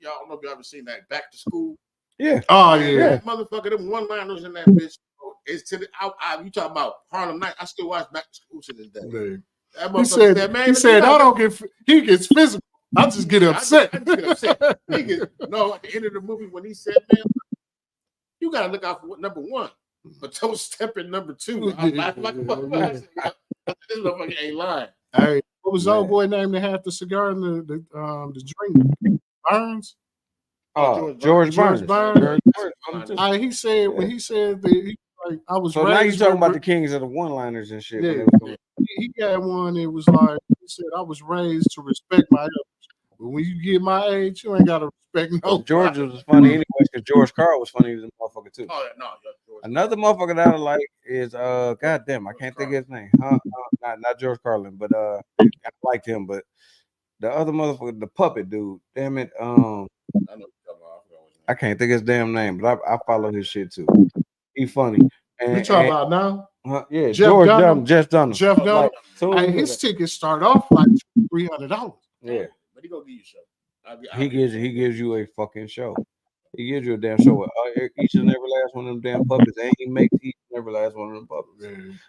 Y'all don't know if y'all ever seen that Back to School. Yeah. Oh yeah. That motherfucker, them one-liners in that bitch. It's to the you talk about Harlem Night. I still watch Back to School to this day. That He said, I don't get. He gets physical. I just get upset. I just get upset. At the end of the movie when he said, "Man, you gotta look out for number one, but don't step in number two." I'm laughing like a motherfucker. This motherfucker ain't lying. Hey, what was old boy name that had the cigar and the drink? Burns. George Burns. He said when he said that I was. So now you talking about the kings of the one-liners and shit. Yeah, he got one. It was like he said, "I was raised to respect my elders, but when you get my age, you ain't gotta respect no." George was funny anyway because George Carl was funny as a motherfucker too. Oh no, another motherfucker that I like is goddamn, I can't think of his name. Not George Carlin, but I liked him. But the other motherfucker, the puppet dude. Damn it, I can't think of his damn name, but I follow his shit too. He funny. You talking about now? Yeah, Jeff Dunham. Jeff Dunham. Like, his tickets start off like $300. Yeah, but he gonna give you a show. He gives you a fucking show. He gives you a damn show. Each and every last one of them damn puppets, and he makes each and every last one of them puppets.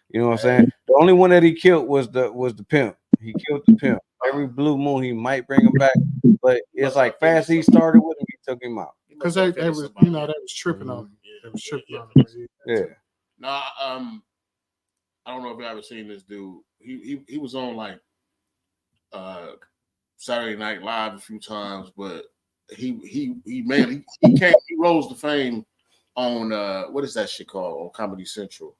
You know what I'm saying? The only one that he killed was the pimp. He killed the pimp. Every blue moon he might bring him back, but it's like fast he started with him, he took him out. Because they was tripping on him. They was tripping on him. Yeah. Nah, I don't know if you ever seen this dude. He was on like Saturday Night Live a few times, but he rose to fame on what is that shit called on Comedy Central,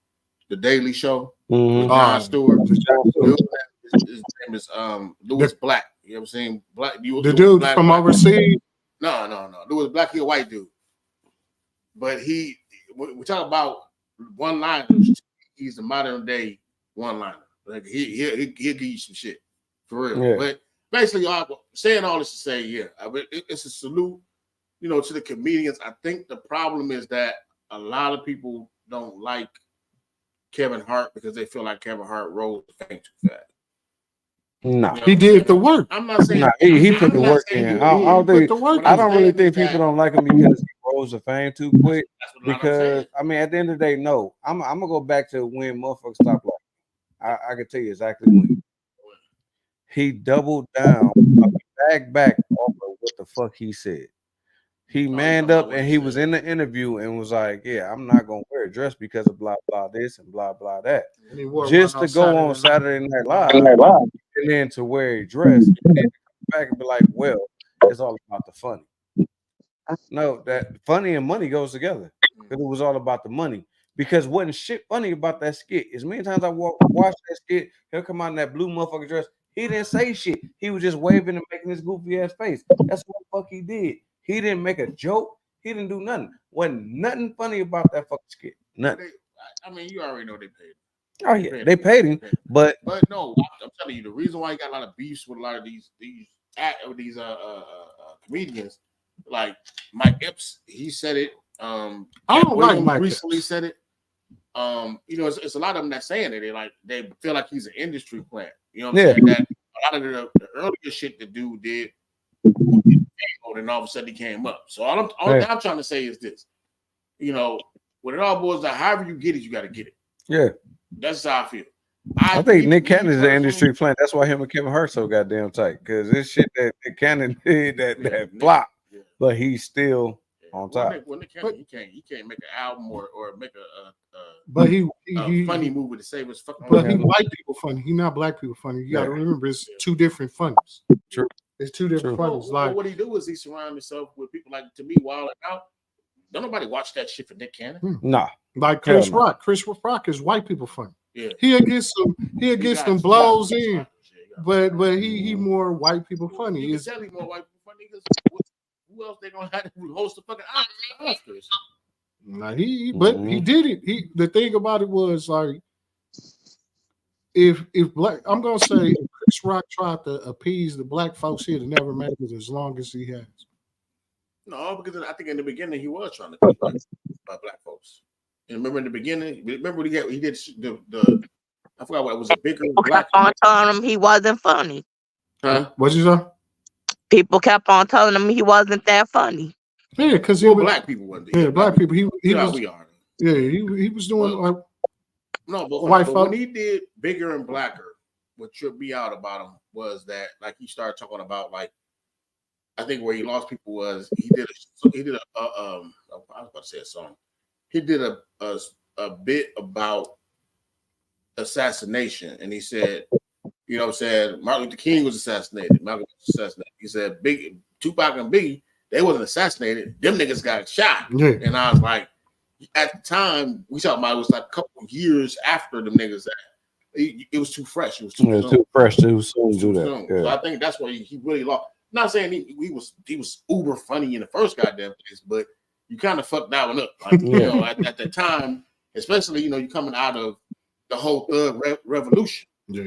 The Daily Show with Jon Stewart. His name is Louis Black. You ever seen Black? The dude from Black overseas? No. Louis Black, he a white dude, but we talk about one-liners. He's a modern day one-liner. Like he'll give you some shit for real. Yeah. But basically, saying all this to say, it's a salute, to the comedians. I think the problem is that a lot of people don't like Kevin Hart because they feel like Kevin Hart rose the fame too fast. No, he did the work. I'm not saying he put the work in. I don't really think people don't like him because he rose to fame too quick. Because at the end of the day, no. I'm gonna go back to when motherfuckers stopped liking. I can tell you exactly when. He doubled down, back off of what the fuck he said. He manned up and he was in the interview and was like, "Yeah, I'm not gonna wear a dress because of blah blah this and blah blah that." Just to go on Saturday Night Live and then to wear a dress and then come back and be like, "Well, it's all about the funny." No, that funny and money goes together. Because it was all about the money. Because wasn't shit funny about that skit. As many times I watched that skit, he'll come out in that blue motherfucking dress. He didn't say shit. He was just waving and making his goofy ass face. That's what the fuck he did. He didn't make a joke. He didn't do nothing. Wasn't nothing funny about that fucking skit. Nothing. You already know they paid him. Oh yeah, they paid him. But no, I'm telling you, the reason why he got a lot of beefs with a lot of these comedians like Mike Epps, he said it. I don't like Mike recently Epps. said it. You know, it's a lot of them that saying it. They feel like he's an industry plant. You know what I'm saying? That a lot of the earlier shit the dude did, and all of a sudden he came up. So all I'm trying to say is this: you know, when it all boils down, however you get it, you got to get it. Yeah, that's how I feel. I think Nick Cannon is the industry plant. That's why him and Kevin Hart so goddamn tight, because this shit that Nick Cannon did that flop, but he's still on top. Well, Nick Cannon, he can't make an album or make but he funny movie to save his fucking. But he white people funny. He not black people funny. You got to remember, it's two different funnies. True. It's two different funnies. Like what he do is he surround himself with people like, to me, Wild Out. Don't nobody watch that shit for Nick Cannon. Nah. Like Chris Rock. Chris Rock is white people funny. Yeah. He'll get some blows in, but he more white people funny. You can tell he more white people funny because who else they gonna have to host the fucking Oscars? Nah, he did it. The thing about it was like, if black, I'm gonna say if Chris Rock tried to appease the black folks, he'd have never made it as long as he has. No, because I think in the beginning he was trying to appease by black folks. And remember in the beginning, he did the I forgot what it was, a bigger black. Kept on telling him he wasn't funny. Huh? What'd you say? People kept on telling him he wasn't that funny. Yeah, because black people wasn't. Yeah, black people. He was. We are. Yeah, he was doing like. No, but when he did Bigger and Blacker, what tripped me out about him was that like he started talking about like, I think where he lost people was he did a I was about to say a song. He did a bit about assassination, and he said, you know what I'm saying, Martin Luther King was assassinated, Malcolm was assassinated. He said Tupac and Biggie, they wasn't assassinated, them niggas got shot. Yeah. And I was like, at the time, we talking about it was like a couple of years after them niggas it was too fresh. It was too fresh to soon do that. Yeah. So I think that's why he really lost. Not saying he was uber funny in the first goddamn place, but you kind of fucked that one up. Like, you know, at the time, especially, you know, you coming out of the whole thug revolution. Yeah.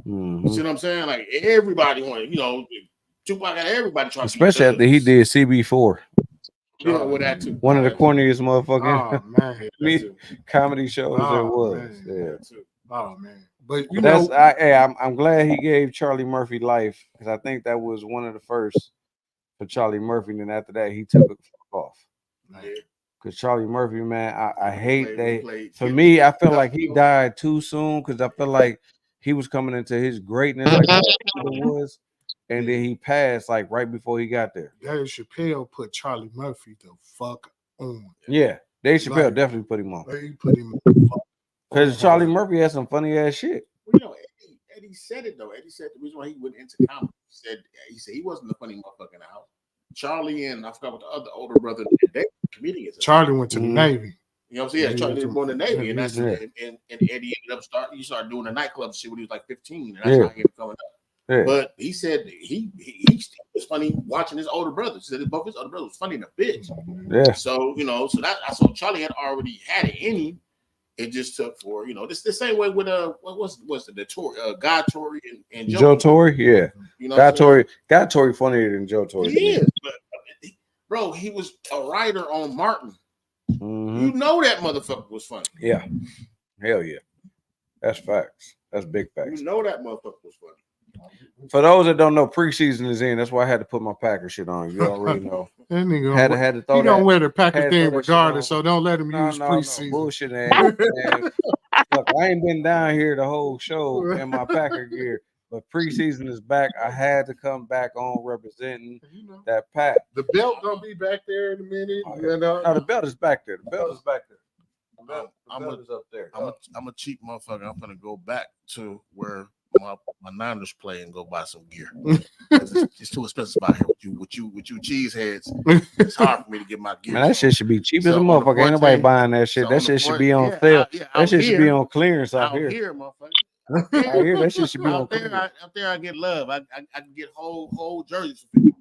Mm-hmm. You see what I'm saying? Like everybody wanted, you know, Tupac got everybody trying especially after he did CB4. Yeah, with that too. One of the corniest motherfucking comedy shows there was. Man. Yeah. Oh man. But you that's know, I'm glad he gave Charlie Murphy life, because I think that was one of the first for Charlie Murphy, and then after that he took it off. Because Charlie Murphy, man, I hate that. For me, I feel like he died too soon, because I feel like he was coming into his greatness like he was, and then he passed like right before he got there. Dave Chappelle put Charlie Murphy the fuck on. Yeah, Dave Chappelle definitely put him on. He put him on. Because Charlie Murphy had some funny ass shit. Well, you know, Eddie said it though. Eddie said the reason why he went into comedy. He said he wasn't the funny motherfucker in the house. Charlie and I forgot what the other older brother, they comedians. Charlie went to the Navy. You know what I'm saying? Yeah, Charlie was born in the Navy, and that's and Eddie ended up started doing the nightclub shit when he was like 15, and that's how he ended up coming up. Yeah. But he said he was funny watching his older brothers. He said both his older brothers was funny in a bitch. Yeah. So you know, so Charlie had already had it in him. It just took for, you know, this the same way with what's the Tory, Guy Tory and Joe Tory, yeah. You know, Guy Tory funnier than Joe Tory. He is, but bro, he was a writer on Martin. Mm-hmm. You know that motherfucker was funny. Yeah, hell yeah, that's facts. That's big facts. You know that motherfucker was funny. For those that don't know, preseason is in. That's why I had to put my Packer shit on. You already know. That nigga had to throw he that. Gonna wear the Packer thing regardless, so don't let him use preseason. No, bullshit ass. Look, I ain't been down here the whole show in my Packer gear, but preseason is back. I had to come back on representing that pack. The belt gonna be back there in a minute. No, the belt is back there. The belt is back there. The belt is up there. I'm a cheap motherfucker. I'm gonna go back to where my Niners play and go buy some gear. It's too expensive out here with you cheeseheads. It's hard for me to get my gear. Man, that shit should be cheap as a motherfucker. Ain't nobody buying that shit. That shit should be on sale. That shit should be on clearance out here. Motherfucker. Out here, that shit should be on clearance. Out there, I get love. I can get whole jerseys for $50.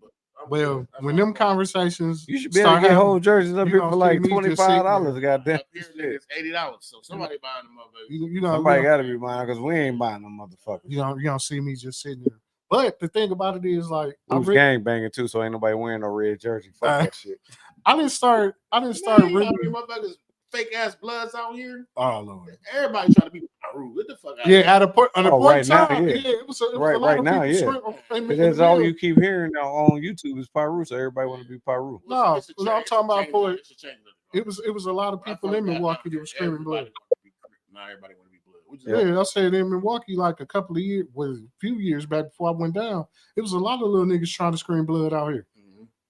Well, when them conversations, you should be able to get whole jerseys up here for like $25. Goddamn, it's $80. So somebody buying them up. You know, somebody got to be buying, because we ain't buying them motherfuckers. You don't see me just sitting there But the thing about it is, like, We was gang banging too, so ain't nobody wearing no red jersey. Fuck that shit. I didn't start really. Motherfuckers, fake ass bloods out here. Oh Lord, everybody trying to be Peru. What the fuck? Yeah, at a point in right time, now, it was a lot right of now, people yeah. That's all you keep hearing now on YouTube is Peru, so everybody want to be Peru. No, I'm talking about for it was a lot of people in Milwaukee that were screaming blood. Not everybody want to be blood. Yeah, I said in Milwaukee, like a couple of years, a few years back before I went down, it was a lot of little niggas trying to scream blood out here.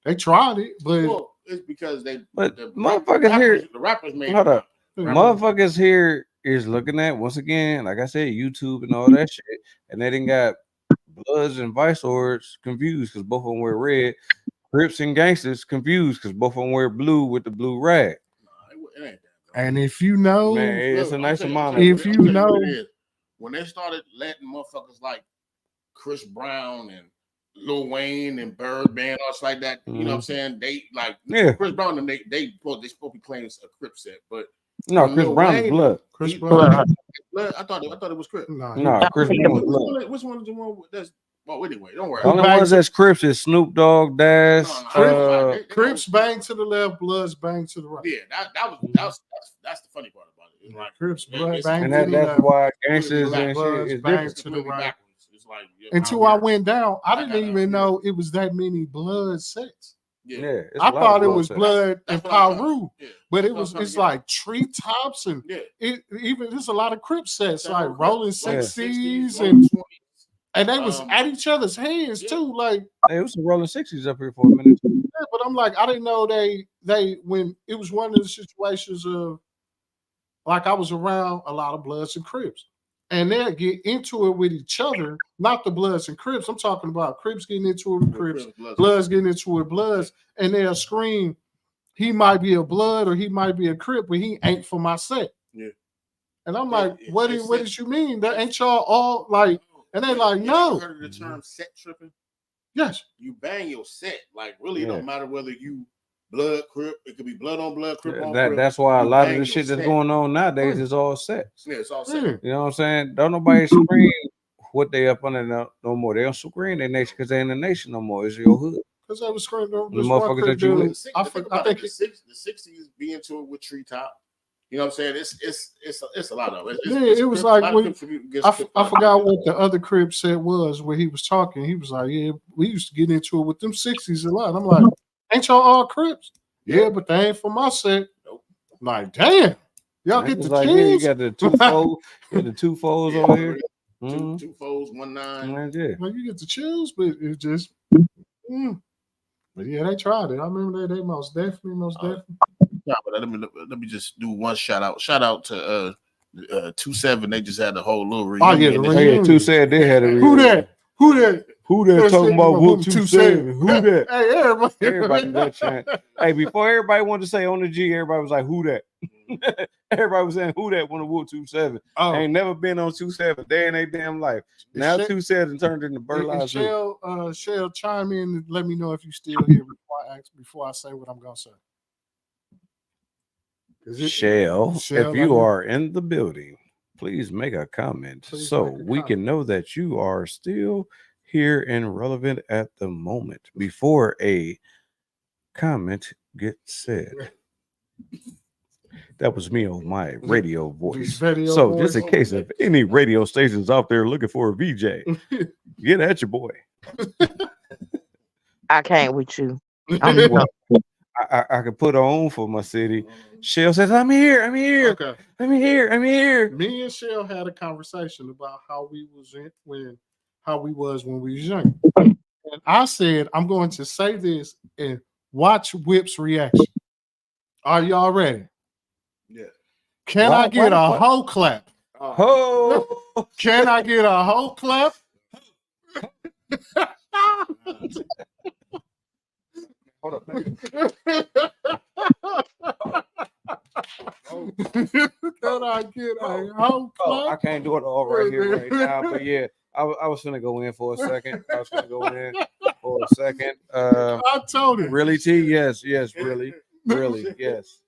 They tried it, but it's because the motherfuckers here, the rappers made hold up. Motherfuckers here is looking at, once again, like I said, YouTube and all that shit, and they didn't got Bloods and Vice Lords confused because both of them wear red. Crips and Gangsters confused because both of them wear blue with the blue rag. And if you know, man, it's a nice amount. If you know, when they started letting motherfuckers like Chris Brown and Lil Wayne and Birdman, or like that, you know what I'm saying? They like Chris Brown and they supposed to be playing a Crip set, but no, Chris Brown is blood. Chris Brown, blood. I thought it was Crip. No, Chris Brown was blood. Which one is the one that's? Well, anyway, don't worry. The only ones that's Crips is Snoop Dogg, Dash. Crips bang to the left, Bloods bang to the right. Yeah, that's the funny part about it. It's like Crips bang to and the left. that's why Gangsters and Bloods shit is bang different. to the right. It's like Until I went down, I didn't even know it was that many blood sets. Yeah, I thought it was blood and Peru, but it's like treetops and there's a lot of Crip sets like Rolling 60s and they was at each other's hands too. Like it was some Rolling 60s up here for a minute. Yeah, but I'm like, I didn't know they when it was one of the situations of like I was around a lot of Bloods and Crips. And they'll get into it with each other, not the Bloods and Crips. I'm talking about Crips getting into it with Crips, Bloods getting into it with Bloods, and they'll scream, he might be a Blood or he might be a Crip, but he ain't for my set. Yeah. And I'm like, what did you mean? That ain't y'all all like, and they like, no. You heard of the term set tripping? Yes. You bang your set. Like, really, it don't matter whether you Blood, Crip. It could be blood on blood, Crip on Crip. That's why a lot of the shit that's going on nowadays is all sets. Yeah, it's all set. You know what I'm saying? Don't nobody scream what they up under no more. They don't scream their nation because they ain't a nation no more. It's your hood. Because I was screaming over the motherfuckers that you with. I think the 60s be into it with Treetop. You know what I'm saying? It's a lot of it. It was like when, I forgot what the other Crip said was where he was talking. He was like, yeah, we used to get into it with them 60s a lot. I'm like, ain't y'all all Crips? Yeah, but they ain't for my set. Nope. Like, damn. Y'all get the kids. You got the two folds, the two folds over here. Two folds, 1-9. Yeah. Well, you get the chills, but it's just But yeah, they tried it. I remember they most definitely. Yeah, but let me just do one shout out. Shout out to 2-7. They just had the whole little reunion. Oh yeah, the reunion. 2 said they had a reunion. Who that? Who that talking about Whoop 2-7? Who that? Hey, everybody that chant. Hey, before everybody wanted to say on the G, everybody was like, who that? Everybody was saying who that want to Whoop 2-7. Oh. Ain't never been on 2-7 day in their damn life. Now 2-7 turned into Burlazoo. Shell, chime in and let me know if you still here before I say what I'm gonna say. Shell, if you are in the building, please make a comment we can know that you are still here and relevant at the moment before a comment gets said. That was me on my radio voice. Just in case of any radio stations out there looking for a VJ, get at your boy. I can't with you. I could put on for my city. Shell says, I'm here. Okay. I'm here. Me and Shell had a conversation about how we was when we was young. And I said, I'm going to say this and watch Whip's reaction. Are y'all ready? Yeah. Can I get a hoe clap? Ho! Can I get a hoe clap? Hold up. Can I get a hoe clap? I can't do it all right here right now, but yeah, I was gonna go in for a second. I told him. Really, T? Yes, really, yes.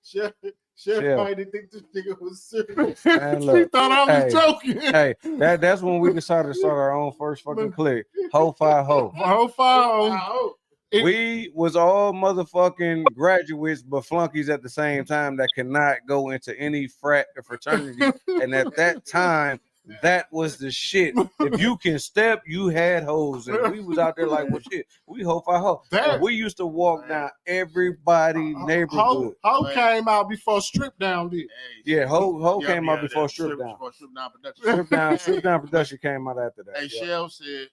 Chef Chef. probably didn't think this nigga was serious. Man, He look, thought I was hey, joking. Hey, that's when we decided to start our own first fucking clique. Ho fi ho. Ho fi. We was all motherfucking graduates but flunkies at the same time that cannot go into any frat or fraternity. And at that time, that was the shit. If you can step, you had hoes. And we was out there like, well, shit, we ho fi ho. And we used to walk down everybody neighborhood. Ho came out before Strip Down did. Yeah, Ho came out before Strip Down. Strip Down Production came out after that. Hey, Shell said,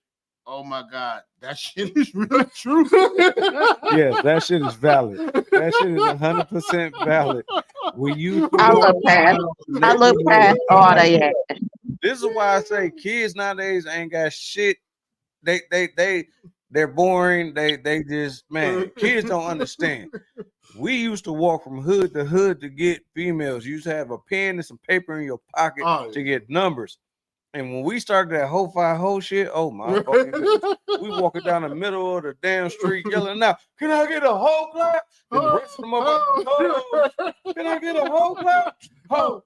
"Oh my God, that shit is really true." Yes, that shit is valid. That shit is 100% valid. When you, I look past all that. This is why I say kids nowadays ain't got shit. They're boring. They just, man, kids don't understand. We used to walk from hood to hood to get females. You used to have a pen and some paper in your pocket to get numbers. And when we started that ho fi ho shit, oh my fucking goodness. We walking down the middle of the damn street yelling out, "Can I get a ho clap?" And the rest of them up, "Can I get a ho clap? Ho.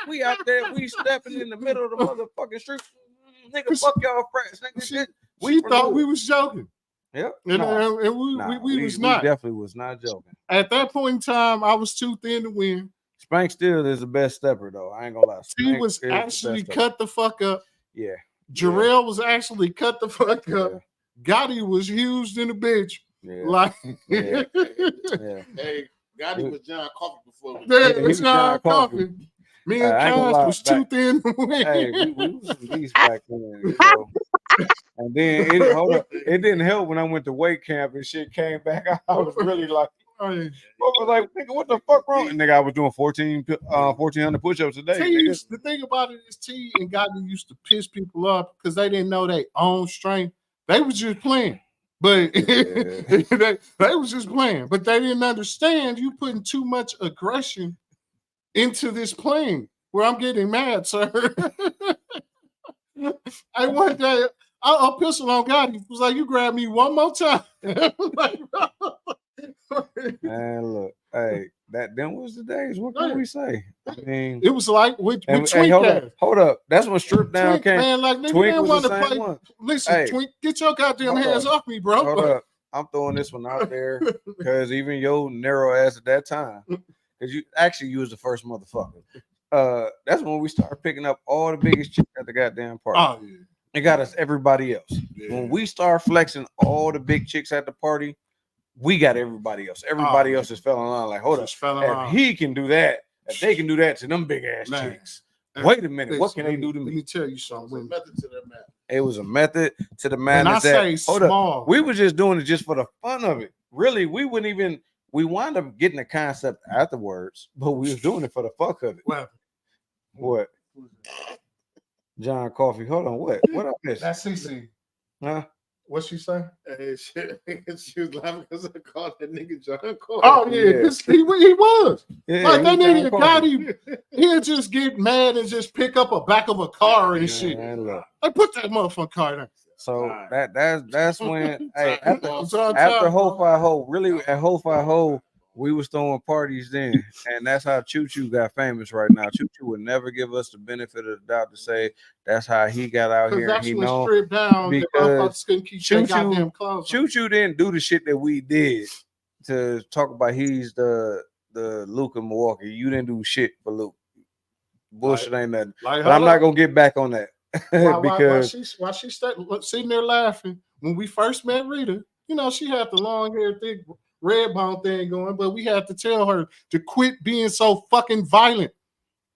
We out there, we stepping in the middle of the motherfucking street. Nigga, fuck y'all frats. Nigga, we thought we was joking. Yep. And we was not. We definitely was not joking. At that point in time, I was too thin to win. Spank still is the best stepper, though. I ain't gonna lie. He was actually cut the fuck up. Yeah. Jarrell was actually cut the fuck up. Gotti was used in a bitch. Yeah. Like, yeah. Hey, Gotti was John Coffey before. Yeah, was John Coffey. Me and Cass was too thin to win. Hey, we was some beasts back then. You know? And then it didn't help when I went to weight camp and shit came back. I was really like, I was like, nigga, what the fuck wrong? And nigga, I was doing 1,400 push-ups a day. The thing about it is T and Gotti used to piss people up because they didn't know their own strength. They was just playing. But they was just playing. But they didn't understand you putting too much aggression into this playing where I'm getting mad, sir. I one day I'll pistol on Gotti. It was like, you grab me one more time. Man, look, hey, them was the days. What can we say? I mean, it was like with Twink. Hey, hold up. That's when Strip Down came. Man, like nigga, Twink didn't was want the to same play. one. Listen, Hey, Twink, get your goddamn hands off me, bro. Hold up. I'm throwing this one out there because even your narrow ass at that time, because you was the first motherfucker. That's when we started picking up all the biggest chicks at the goddamn party. Oh yeah. It got us everybody else. Yeah. When we start flexing all the big chicks at the party, we got everybody else. Everybody else just fell in line. Like, hold up. If he can do that, if they can do that to them big ass chicks. Wait a minute. What can they do to me? Let me tell you something. It was a method to the madness. And I say hold small. Up. We were just doing it just for the fun of it. Really, we wouldn't even. We wound up getting the concept afterwards, but we was doing it for the fuck of it. What? John Coffey. Hold on. What I missed? That's CC. Huh? What she say? Hey, shit. She was laughing because I called that nigga John Coffey. Oh yeah, he was. Yeah, like that nigga Gotti, he'd just get mad and just pick up a back of a car and shit. I put that motherfucking car there. So that's when hey after Ho Fi Ho, really at Ho Fi Ho, we was throwing parties then, and that's how Choo Choo got famous right now. Choo Choo would never give us the benefit of the doubt to say that's how he got out here. That's he when know stripped down because Choo Choo didn't do the shit that we did to talk about. He's the Luke of Milwaukee. You didn't do shit for Luke. Bullshit ain't nothing. But I'm not gonna get back on that because why she sitting there laughing when we first met Rita. You know, she had the long hair, thick red bone thing going, but we had to tell her to quit being so fucking violent.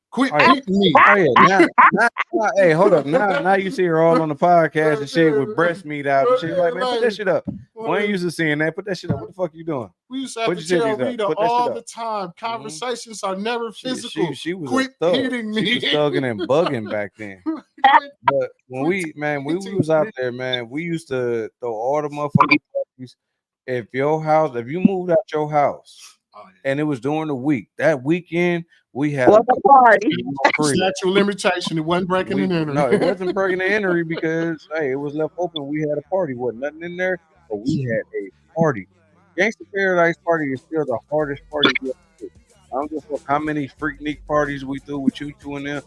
Quit hitting me. Oh yeah, now, hey, hold up. Now you see her all on the podcast and shit with breast meat out and shit. Like, man, put that shit up. We ain't used to seeing that. Put that shit up. What the fuck you doing? We used to have to tell Rita all the time. Conversations are never physical. She was quit hitting me. She was thugging and bugging back then. But when we was out there, man, we used to throw all the motherfucking parties. If you moved out your house and it was during the week, that weekend we had a party. Statute of limitation. It wasn't breaking and entering. No, it wasn't breaking and entering because hey, it was left open. We had a party. Wasn't nothing in there, but we had a party. Gangsta Paradise Party is still the hardest party we ever did. I don't give a fuck how many Freaknik parties we threw with you two in there.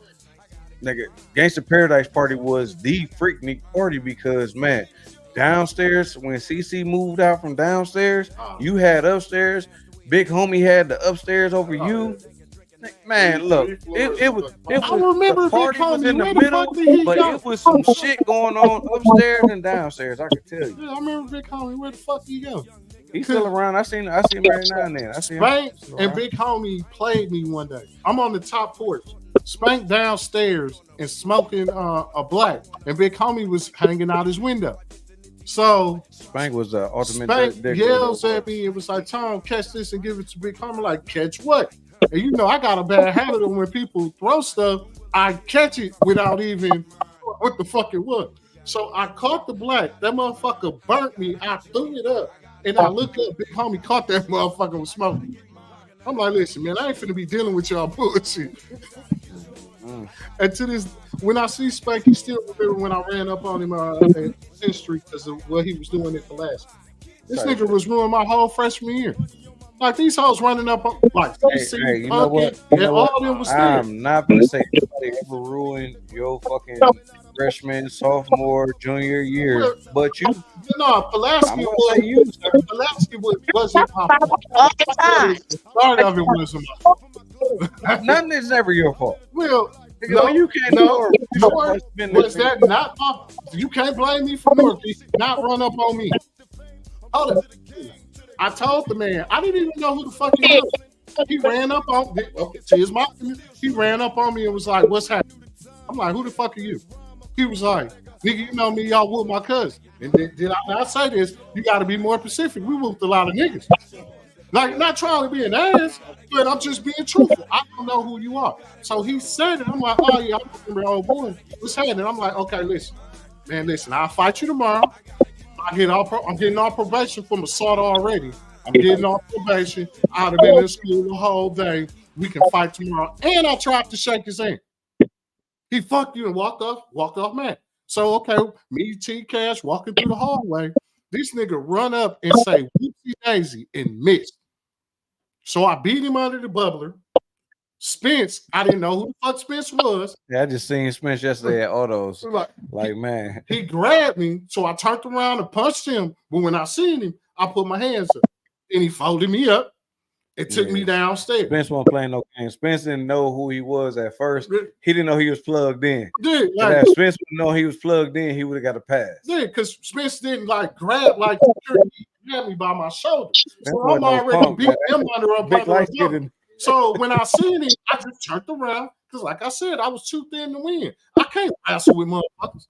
Nigga, Gangsta Paradise Party was the Freaknik party because, man, downstairs, when CC moved out from downstairs, you had upstairs. Big homie had the upstairs over you. Man, look, it was I remember the party Big was Homie. in the Where the middle, fuck did he but go? it was some shit going on upstairs and downstairs. I can tell you. Yeah, I remember Big Homie. Where the fuck did he go? He's still around. I see him every now and then. I see him. Spank and Big Homie played me one day. I'm on the top porch. Spank downstairs and smoking a black, and Big Homie was hanging out his window. So Spank was the ultimate. Spank yells at me. It was like, Tom, catch this and give it to Big Homie. Like, catch what? And you know, I got a bad habit of when people throw stuff, I catch it without even what the fuck it was. So I caught the black. That motherfucker burnt me. I threw it up. And I look up, Big Homie caught that motherfucker with smoking. I'm like, listen, man, I ain't finna be dealing with y'all bullshit. And to this, when I see Spank, he still remember when I ran up on him at 10th Street because of what he was doing at the last. This nigga was ruining my whole freshman year. Like these hoes running up on, like, Hey, you know what? You know all what? them was there. I'm not gonna say nobody ever ruined your fucking freshman, sophomore, junior year, but you. No, Pulaski wasn't my fault. The start of it wasn't my fault. Nothing is ever your fault. Well, No, you can't. No, was that not my fault? You can't blame me for North. He did not run up on me. Hold on. I told the man, I didn't even know who the fuck he was. He ran up on me. To his mom, he ran up on me and was like, what's happening? I'm like, who the fuck are you? He was like, nigga, you know me, y'all whooped my cousin. And did I not say this? You got to be more specific. We whooped a lot of niggas. Like, not trying to be an ass, but I'm just being truthful. I don't know who you are. So he said it. I'm like, oh, yeah, I remember old boy. What's happening? I'm like, okay, listen. Man, listen, I'll fight you tomorrow. I'm getting off probation from assault already. I'm getting off probation. I'd have been in school the whole day. We can fight tomorrow. And I tried to shake his hand. He fucked you and walked off, man. So, okay, me, T Cash, walking through the hallway. This nigga run up and say, whoopsie daisy, and missed. So I beat him under the bubbler. Spence, I didn't know who the fuck Spence was. Yeah, I just seen Spence yesterday at Autos. Like, man. He grabbed me, so I turned around and punched him. But when I seen him, I put my hands up. And he folded me up and took me downstairs. Spence wasn't playing no games. Spence didn't know who he was at first. He didn't know he was plugged in. Dude, if Spence would know he was plugged in, he would have got a pass. Yeah, because Spence didn't like grab like security. He grabbed me by my shoulder. So I'm already beat him under a bubble. So when I seen him, I just turned around because, like I said, I was too thin to win. I can't wrestle with motherfuckers.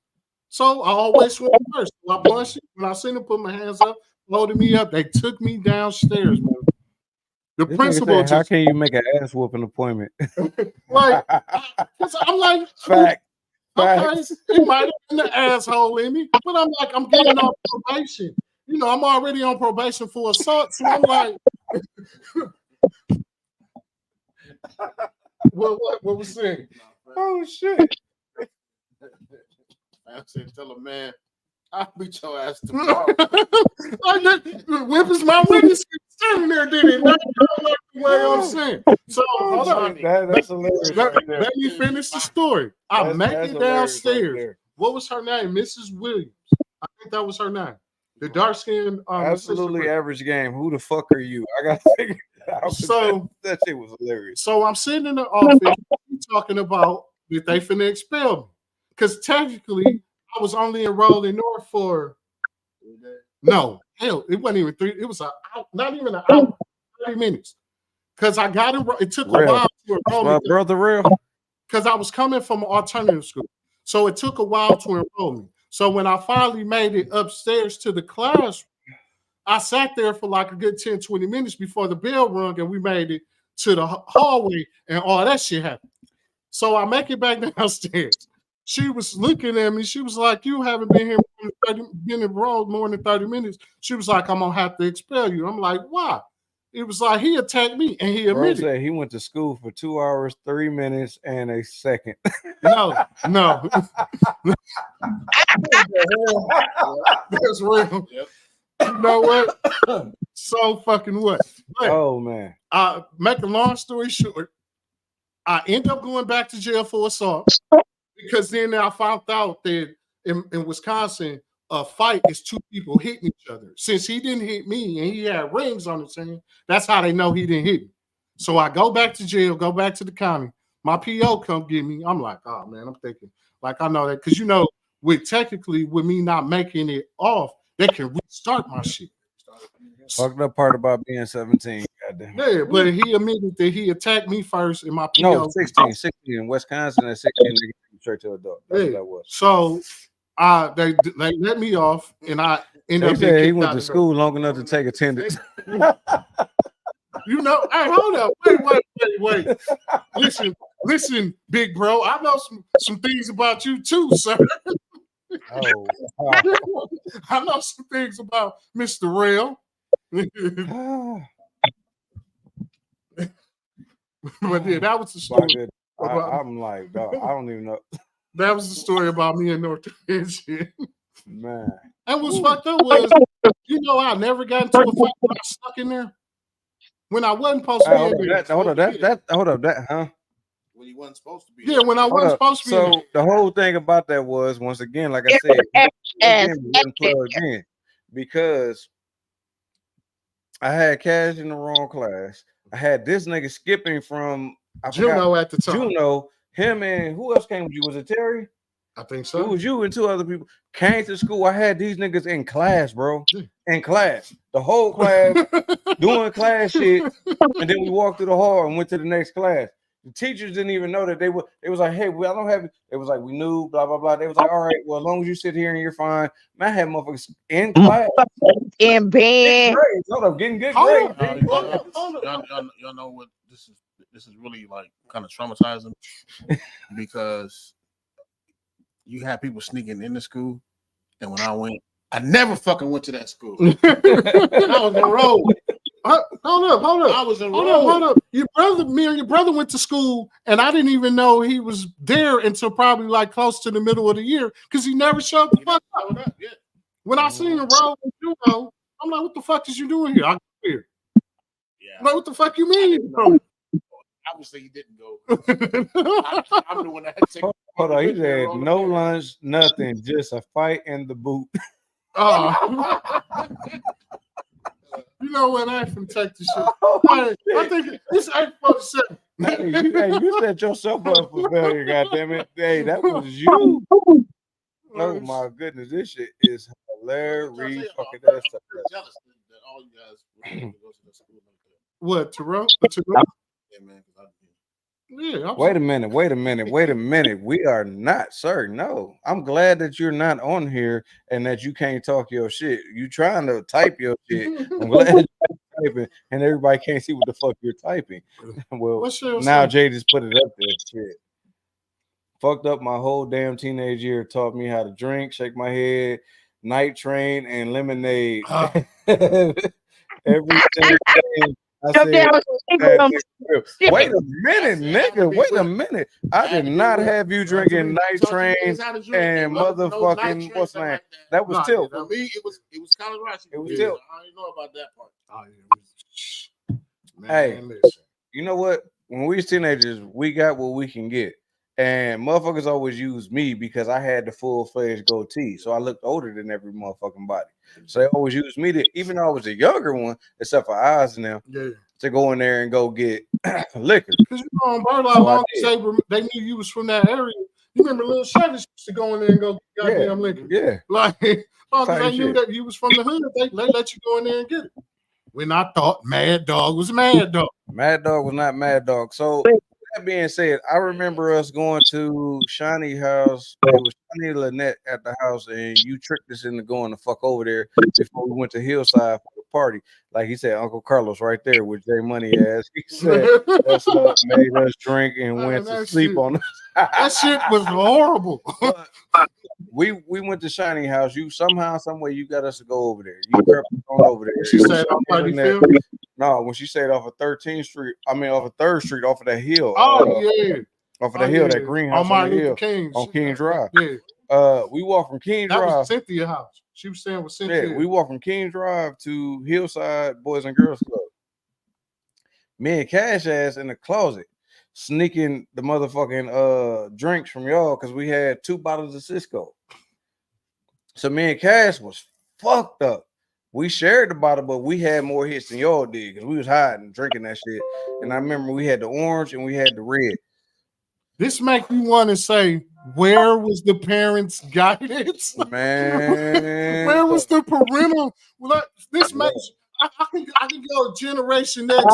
So I always went first. So I punched him. When I seen him put my hands up, loaded me up, they took me downstairs, man. The principal said, how can you make an ass whooping appointment? Like, I'm like, fact. Okay, it might have been the asshole in me, but I'm like, I'm getting on probation. You know, I'm already on probation for assault, so I'm like, what was saying? Oh shit! I said, tell him, man, I'll beat your ass tomorrow. Whip is my witness. Standing there, did it? Not like the way I'm saying. So hold on. That's hilarious. Let me finish the story. I make it downstairs. Right, what was her name? Mrs. Williams. I think that was her name. The dark skinned. Absolutely average game. Who the fuck are you? I got to figure it out. So that shit was hilarious. So I'm sitting in the office talking about that they finna expel me. Because technically, I was only enrolled in North for no, hell, it wasn't even 3. It was not even an hour, 30 minutes. Because I got it took a while to enroll me. Brother real. Because I was coming from an alternative school. So it took a while to enroll me. So when I finally made it upstairs to the class, I sat there for like a good 10, 20 minutes before the bell rung and we made it to the hallway and all that shit happened. So I make it back downstairs. She was looking at me. She was like, you haven't been here been enrolled more than 30 minutes. She was like, I'm going to have to expel you. I'm like, why? It was like, he attacked me and he admitted. Bro said he went to school for 2 hours, 3 minutes, and a second. No. That's real. Yep. You know what? So fucking what? But, Oh man. Make a long story short, I end up going back to jail for assault because then I found out that in Wisconsin, a fight is two people hitting each other. Since he didn't hit me and he had rings on his hand, that's how they know he didn't hit me. So I go back to jail, go back to the county. My PO come get me. I'm like, oh man, I'm thinking, like I know that because you know, with me not making it off, they can restart my shit. Fucked up part about being 17. Goddamn. Yeah, but he admitted that he attacked me first in my PO. No, 16 in Wisconsin at 16, they get straight to adult. That's what that was. So they let me off, and I ended up They said he getting went kicked to out school long enough to take attendance. You know, hey, hold up, wait. Listen, big bro. I know some things about you too, sir. Oh, I know some things about Mr. Rail. But yeah, that was the story. I'm like, dog, I don't even know. That was the story about me in North Carolina. Man. And what's fucked up was, you know, I never got into a fight when I stuck in there. When I wasn't supposed to be in there. Hold up, that, huh? When you wasn't supposed to be. Yeah, when I wasn't supposed to be. So the whole thing about that was, once again, like I said, plugged in because I had cash in the wrong class. I had this nigga skipping from Juno at the time. Juno, him and who else came with you? Was it Terry? I think so. It was you and two other people came to school. I had these niggas in class, bro. In class. The whole class doing class shit. And then we walked through the hall and went to the next class. The teachers didn't even know that they was like, hey, I don't have it. It was like, we knew, blah, blah, blah. They was like, all right, well, as long as you sit here and you're fine. Man, I had motherfuckers in class. In bed. Hold up, getting good grades. Y'all know what this is really like kind of traumatizing because you had people sneaking into school, and when I went, I never fucking went to that school. I was enrolled. Hold up. I was enrolled. Hold up. Me and your brother went to school, and I didn't even know he was there until probably like close to the middle of the year because he never showed the fuck up. Yeah. When I seen him roll with Juno, I'm like, what the fuck is you doing here? I got here. Yeah. I'm like, what the fuck you mean? Obviously, he didn't go. I'm the one that had to take. Hold on, he said no lunch, nothing, just a fight in the boot. You know what? I ain't finna take this shit. I think this ain't supposed to Hey, you set yourself up for failure, goddammit. Hey, that was you. Oh my goodness, this shit is hilarious. Fucking that stuff. Jealous that all you guys would go to the school like that. What, Terrell? Yeah, man. Yeah. Wait a minute. We are not, sir. No, I'm glad that you're not on here and that you can't talk your shit. You trying to type your shit. I'm glad you're typing and everybody can't see what the fuck you're typing. Well, now Jay just put it up there. Shit. Fucked up my whole damn teenage year. Taught me how to drink, shake my head, night train, and lemonade. Everything. I said, wait a minute, nigga. Wait a minute. I did not have you drinking night trains and motherfucking what's name. That was Tilt. For me, it was kind of rushy. It was Tilt. I didn't know about that part. Hey, you know what? When we was teenagers, we got what we can get. And motherfuckers always use me because I had the full-fledged goatee. So I looked older than every motherfucking body. So they always used me to, even though I was a younger one, except for Oz now, to go in there and go get liquor. Because you know, on Bird Law, they knew you was from that area. You remember Lil Chevy used to go in there and go get goddamn liquor. Yeah. Like, they knew that you was from the hood. They let you go in there and get it. When I thought Mad Dog was Mad Dog. Mad Dog was not Mad Dog. So that being said, I remember us going to Shiny house. It was Shiny Lynette at the house, and you tricked us into going the fuck over there before we went to Hillside for the party. Like he said, Uncle Carlos right there with J Money ass. He said that's what made us drink and went to sleep on us. That shit was horrible. We went to Shiny house. You somehow, some way, you got us to go over there. You crept on over there. She said no, when she said off of 13th Street, I mean off of 3rd Street, off of that hill. Oh yeah, off of the hill, that greenhouse on the hill, King's. on King Drive. Yeah. We walked from King That Drive. was Cynthia's house. She was staying with Cynthia. Yeah, we walked from King Drive to Hillside Boys and Girls Club. Me and Cash ass in the closet, sneaking the motherfucking drinks from y'all because we had 2 bottles of Cisco. So me and Cash was fucked up. We shared the bottle, but we had more hits than y'all did because we was hiding drinking that shit. And I remember we had the orange and we had the red. This make me want to say, where was the parents' guidance? Man, where was the parental? Well, this makes I can go Generation X.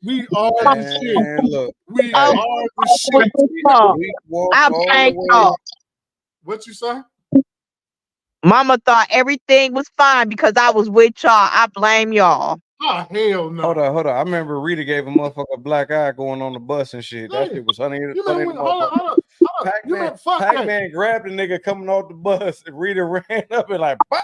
We are the shit. Look, we are the shit. We walked all the way. What you say? Mama thought everything was fine because I was with y'all. I blame y'all. Oh, hell no. Hold on. I remember Rita gave a motherfucker a black eye going on the bus and shit. That shit was funny. Hold on. Pac-Man grabbed the nigga coming off the bus and Rita ran up and like, bop.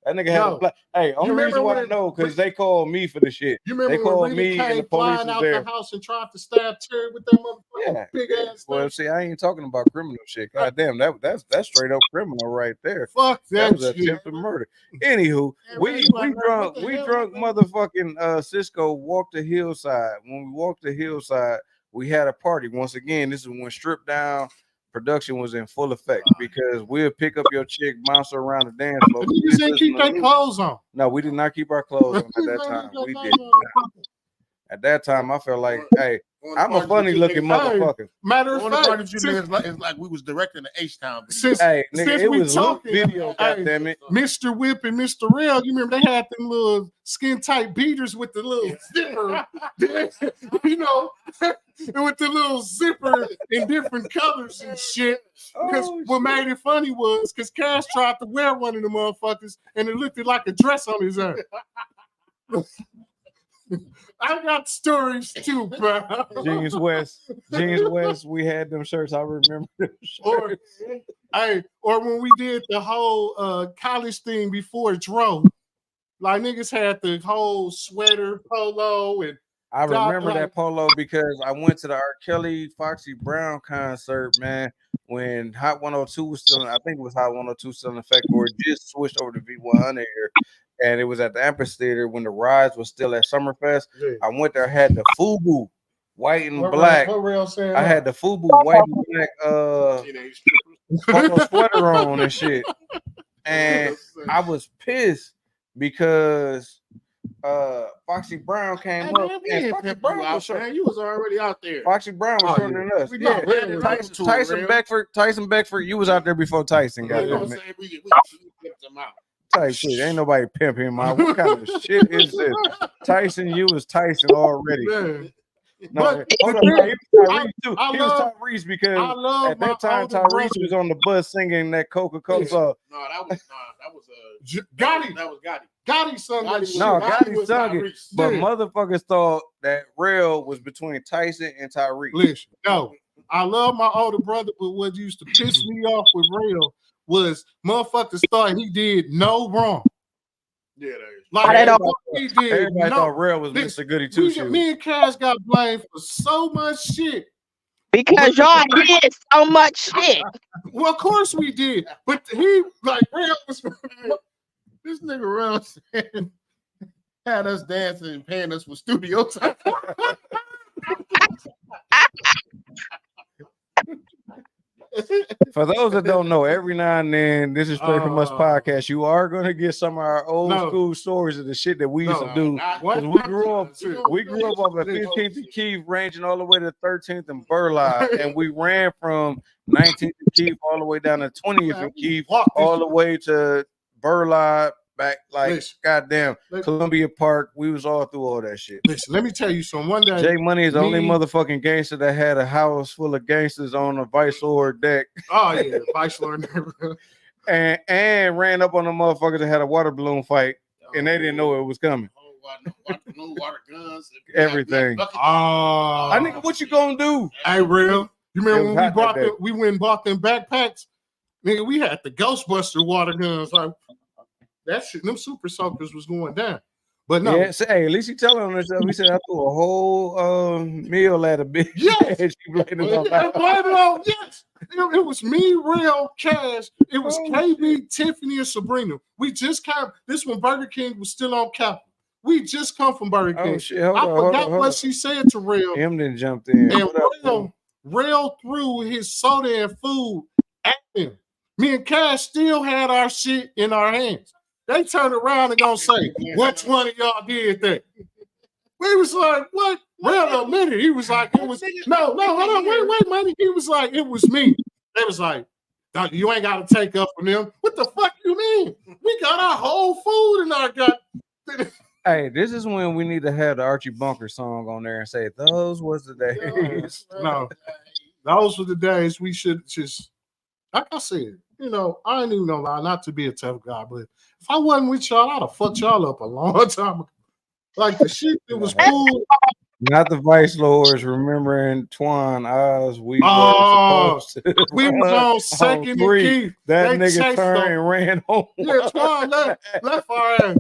That nigga had a black. Hey, only reason why I know because they called me for the shit. You remember they called when Rita me and the came police flying was out there. the house and tried to stab Terry with that motherfucking big ass thing? Well, see, I ain't talking about criminal shit. God damn, that's straight up criminal right there. Fuck That was shit. attempted murder. Anywho, we drunk motherfucking Cisco walked to Hillside. When we walked to Hillside, we had a party. Once again, this is when Strip Down production was in full effect because we'll pick up your chick, bounce her around the dance floor. You didn't keep their clothes on. No, we did not keep our clothes on at that time. We did. At that time, I felt like, hey, I'm a funny looking motherfucker. Matter of fact, it's like we was directing the H-Town video. Hey, nigga, it was Luke video, hey, goddammit. Mr. Whip and Mr. Rail, you remember they had them little skin tight beaters with the little zipper, you know, with the little zipper in different colors and shit. Because what made it funny was because Cash tried to wear one of the motherfuckers and it looked like a dress on his arm. I got stories too, bro. Jeans West, we had them shirts. I remember them shirts. Or when we did the whole college thing before Dro, like niggas had the whole sweater polo and I remember that polo because I went to the R. Kelly Foxy Brown concert, man, when Hot 102 was still, I think it was Hot 102 still in effect, or it just switched over to V100 here. And it was at the Amphitheater when the rides was still at Summerfest. Yeah. I went there, had the FUBU white and black. I had the FUBU white and black polo sweater on and shit. And I was pissed because Foxy Brown came up and Foxy Brown was short. Man, you was already out there. Foxy Brown was shorter than us. Yeah. Tyson Beckford, you was out there before Tyson got there. We flipped him out. Type shit. Ain't nobody pimp him out. What kind of shit is this? Tyson, you was Tyson already. No, hold on. He was Tyrese too. He was Tyrese because at that time Tyrese was on the bus singing that Coca-Cola song. No, that was Gotti. That was Gotti. Gotti sung that shit. No, Gotti sung it. But motherfuckers thought that Rail was between Tyson and Tyrese. Listen, no, I love my older brother, but what used to piss me off with Rail was motherfuckers thought he did no wrong. Yeah, that is. Like he did. Everybody thought Rail was Mr. Goody Two Shoes. Me and Cash got blamed for so much shit. Because y'all did so much shit. Well, of course we did. But he, like, Rail was this nigga around saying, had us dancing and paying us for studio time. For those that don't know, every now and then, this is Straight From Us podcast. You are going to get some of our old school stories of the shit that we used to do. We grew up off of 15th and Keith, ranging all the way to 13th and Burleigh, and we ran from 19th and Keith all the way down to 20th and Keith, all the way to Burleigh, back like goddamn Columbia Park. We was all through all that shit. Listen, let me tell you something. One day, J Money is the only motherfucking gangster that had a house full of gangsters on a Vice Lord deck. Oh yeah, Vice Lord neighborhood. and ran up on the motherfuckers that had a water balloon fight, and they didn't know it was coming. Water guns, everything. I nigga, what you gonna do? Hey, Real. You remember when we went and bought them backpacks? Nigga, we had the Ghostbuster water guns. Like, that shit, them super soakers was going down. But no. Yeah, so, hey, at least he telling us that we said I threw a whole meal at a bitch. Yes. She blamed it on yes. It was me, Real, Cash. It was KB, Tiffany, and Sabrina. We just came. This when Burger King was still on Capitol. We just come from Burger King. Oh shit! Hold I on, forgot hold on. what she said to Real. Him then jumped in. And Real threw his soda and food at him. Me and Cash still had our shit in our hands. They turned around and gonna say, which one of y'all did that? We was like, what? Real admitted. He was like, it was no, hold on, wait, money. He was like, it was me. They was like, you ain't gotta take up from them. What the fuck you mean? We got our whole food in our gut. Hey, this is when we need to have the Archie Bunker song on there and say, those was the days. No, those were the days we should just, like I said, you know, I ain't even gonna lie, not to be a tough guy, but if I wasn't with y'all, I'd have fucked y'all up a long time ago. Like the shit that was cool. Not the Vice Lords, remembering Twan Oz. We were supposed to we was on second and key. That nigga turned and ran home. Yeah, Twan left our ass.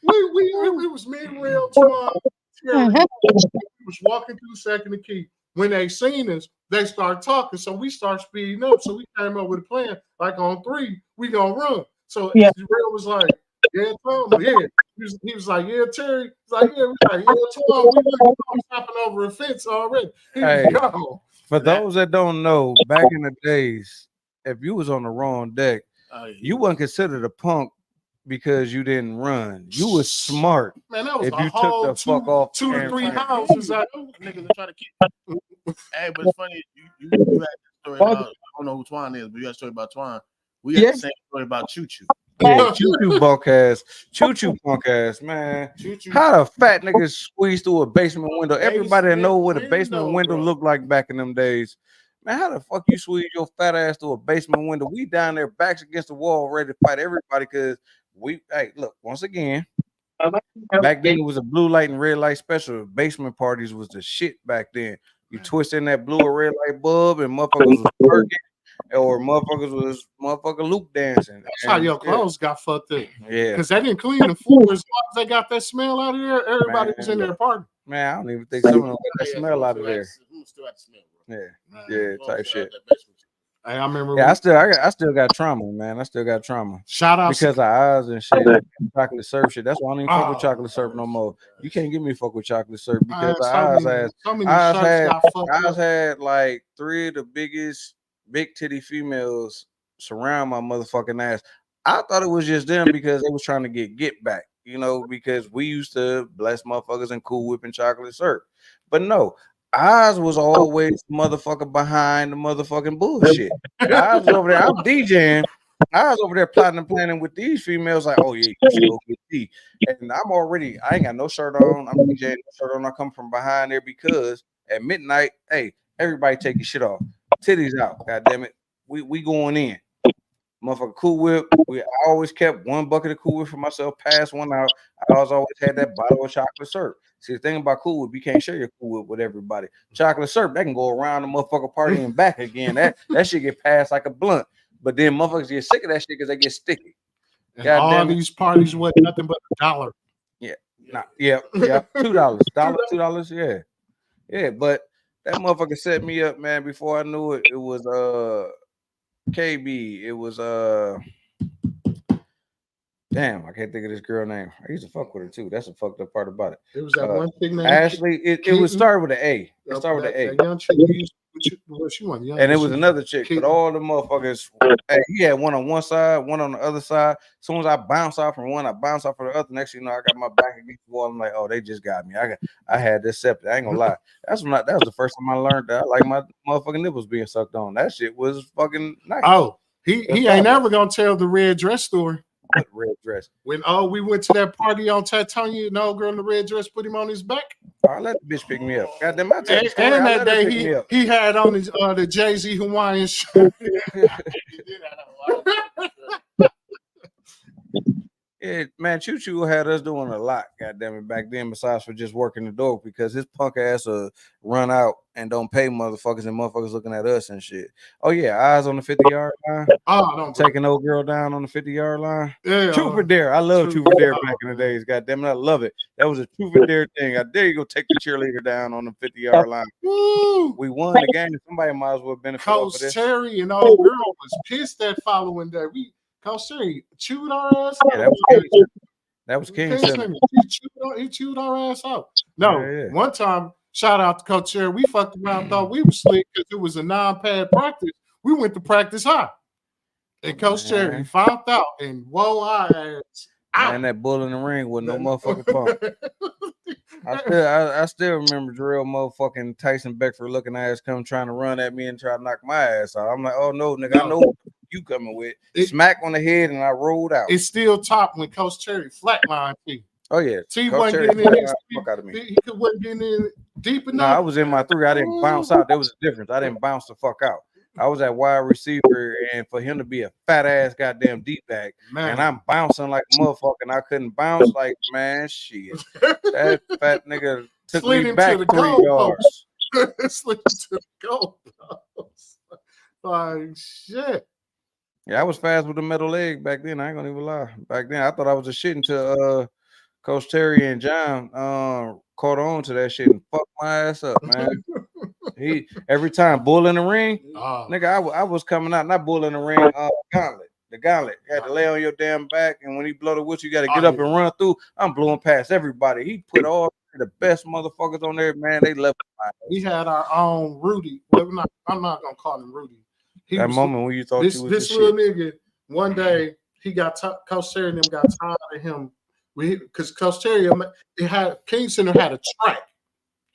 It was me, Real, Twan. We was walking through second and key. When they seen us, they start talking. So we start speeding up. So we came up with a plan. Like on 3, we gonna run. So Real was like, yeah, Tom, yeah. He was like, yeah, Terry. He's like, yeah, Tom, we stopping over a fence already. Hey, for those that don't know, back in the days, if you was on the wrong deck, you wasn't considered a punk because you didn't run. You was smart. Man, that was if a you whole took the fuck off 2 to 3 houses. Niggas are trying to keep. Hey, but it's funny. You had the story about, I don't know who Twan is, but you had a story about Twan. We had the same story about Choo Choo. Yeah, Choo punk ass, punk ass, man. How the fat niggas squeeze through a basement window? Everybody know what a basement window looked like back in them days. Man, how the fuck you squeeze your fat ass through a basement window? We down there, backs against the wall, ready to fight everybody because we. Hey, look, once again, back then it was a blue light and red light special. Basement parties was the shit back then. You twist in that blue or red light bulb, and motherfuckers was working. Or motherfucker loop dancing. That's how your clothes got fucked up. Yeah. Because they didn't clean the floors. As long as they got that smell out of there, everybody was in their party. Man, I don't even think some of them got that smell out of there. Yeah, type shit. Hey, I remember. Yeah, I still got trauma, man. I still got trauma. Shout out because of eyes and shit, chocolate syrup shit. That's why I don't even fuck with chocolate syrup no more. You can't give me fuck with chocolate syrup because eyes had like 3 of the biggest big titty females surround my motherfucking ass. I thought it was just them because they was trying to get back, you know, because we used to bless motherfuckers and Kool Whip and chocolate syrup. But no, Oz was always motherfucker behind the motherfucking bullshit. I was over there, I'm DJing. I was over there plotting and planning with these females, like, oh yeah, you should go get tea. And I ain't got no shirt on. I'm DJing, no shirt on. I come from behind there because at midnight, hey, everybody take your shit off. Titties out, god damn it. We going in. Motherfucker Kool Whip. I always kept 1 bucket of Kool Whip for myself, pass 1 out. I always had that bottle of chocolate syrup. See, the thing about Kool Whip, you can't share your Kool Whip with everybody. Chocolate syrup, that can go around the motherfucker party and back again. That shit get passed like a blunt. But then motherfuckers get sick of that shit because they get sticky. And all these parties wasn't nothing but $1. Yeah. Yeah. $2. $2, yeah. But that motherfucker set me up, man. Before I knew it, it was KB. It was damn, I can't think of this girl name. I used to fuck with her too. That's the fucked up part about it. It was that one thing named Ashley. It would start with an A. It started with an A. Young chick And it was another chick, but all the motherfuckers, hey, he had one on one side, one on the other side. As soon as I bounce off from one, I bounce off from the other. Next thing you know, I got my back against the wall. I'm like, oh, they just got me. I had this septic. I ain't gonna lie. That was the first time I learned that I like my motherfucking nipples being sucked on. That shit was fucking nice. Oh, he ain't never gonna tell the red dress story. What red dress? When we went to that party on Tatonia, and old girl in the red dress put him on his back. I let the bitch pick me up. Goddamn, I tell you, and that day he had on his the Jay-Z Hawaiian shirt. Yeah, man, Choo Choo had us doing a lot, goddamn it, back then, besides for just working the door, because his punk ass run out and don't pay motherfuckers, and motherfuckers looking at us and shit. Oh yeah, eyes on the 50-yard line. Oh, taking old girl down on the 50-yard line. Yeah, Truth or dare. I love Truth or Dare back in the days. Goddamn it, I love it. That was a Truth or Dare thing. I dare you go take the cheerleader down on the 50-yard line. Woo! We won the game. Somebody might as well benefit off of Coach this. Terry and old girl was pissed that following day. Coach Terry chewed our ass Yeah, out. that was King King Center. Center. He chewed our ass out. No, Yeah. one time, shout out to Coach Terry. We fucked around, thought we were slick because it was a non-pad practice. We went to practice high. And Coach Terry found out, and whoa, our ass out. Man, that bull in the ring with no motherfucking pump. I still remember Drill motherfucking Tyson Beckford looking ass come trying to run at me and try to knock my ass out. I'm like, oh no, nigga, I know what you coming with. Smack on the head and I rolled out. It's still top when Coach Terry flatlined T. Oh yeah, T Coach wasn't Terry getting in. fuck out of me. He wasn't getting in deep enough. No, I was in my 3. I didn't bounce out. There was a difference. I didn't bounce the fuck out. I was at wide receiver, and for him to be a fat ass goddamn deep back, and I'm bouncing like a motherfucker, and I couldn't bounce like, man, shit. That fat nigga took me back 3 yards. Slid to the goal post. Like shit. Yeah, I was fast with the metal leg back then. I ain't gonna even lie. Back then, I thought I was a shit until Coach Terry and John caught on to that shit and fucked my ass up, man. He every time bull in the ring, nigga, I was coming out, not bull in the ring, gauntlet. The gauntlet. You had to lay on your damn back, and when he blow the whistle, you got to get up and run through. I'm blowing past everybody. He put all the best motherfuckers on there, man. They left. We had our own Rudy. Well, I'm not gonna call him Rudy. That moment when you thought this you was this the little shit. nigga, one day he got Coach Terry and them got tired of him. Because Coach Terry, King Center had a track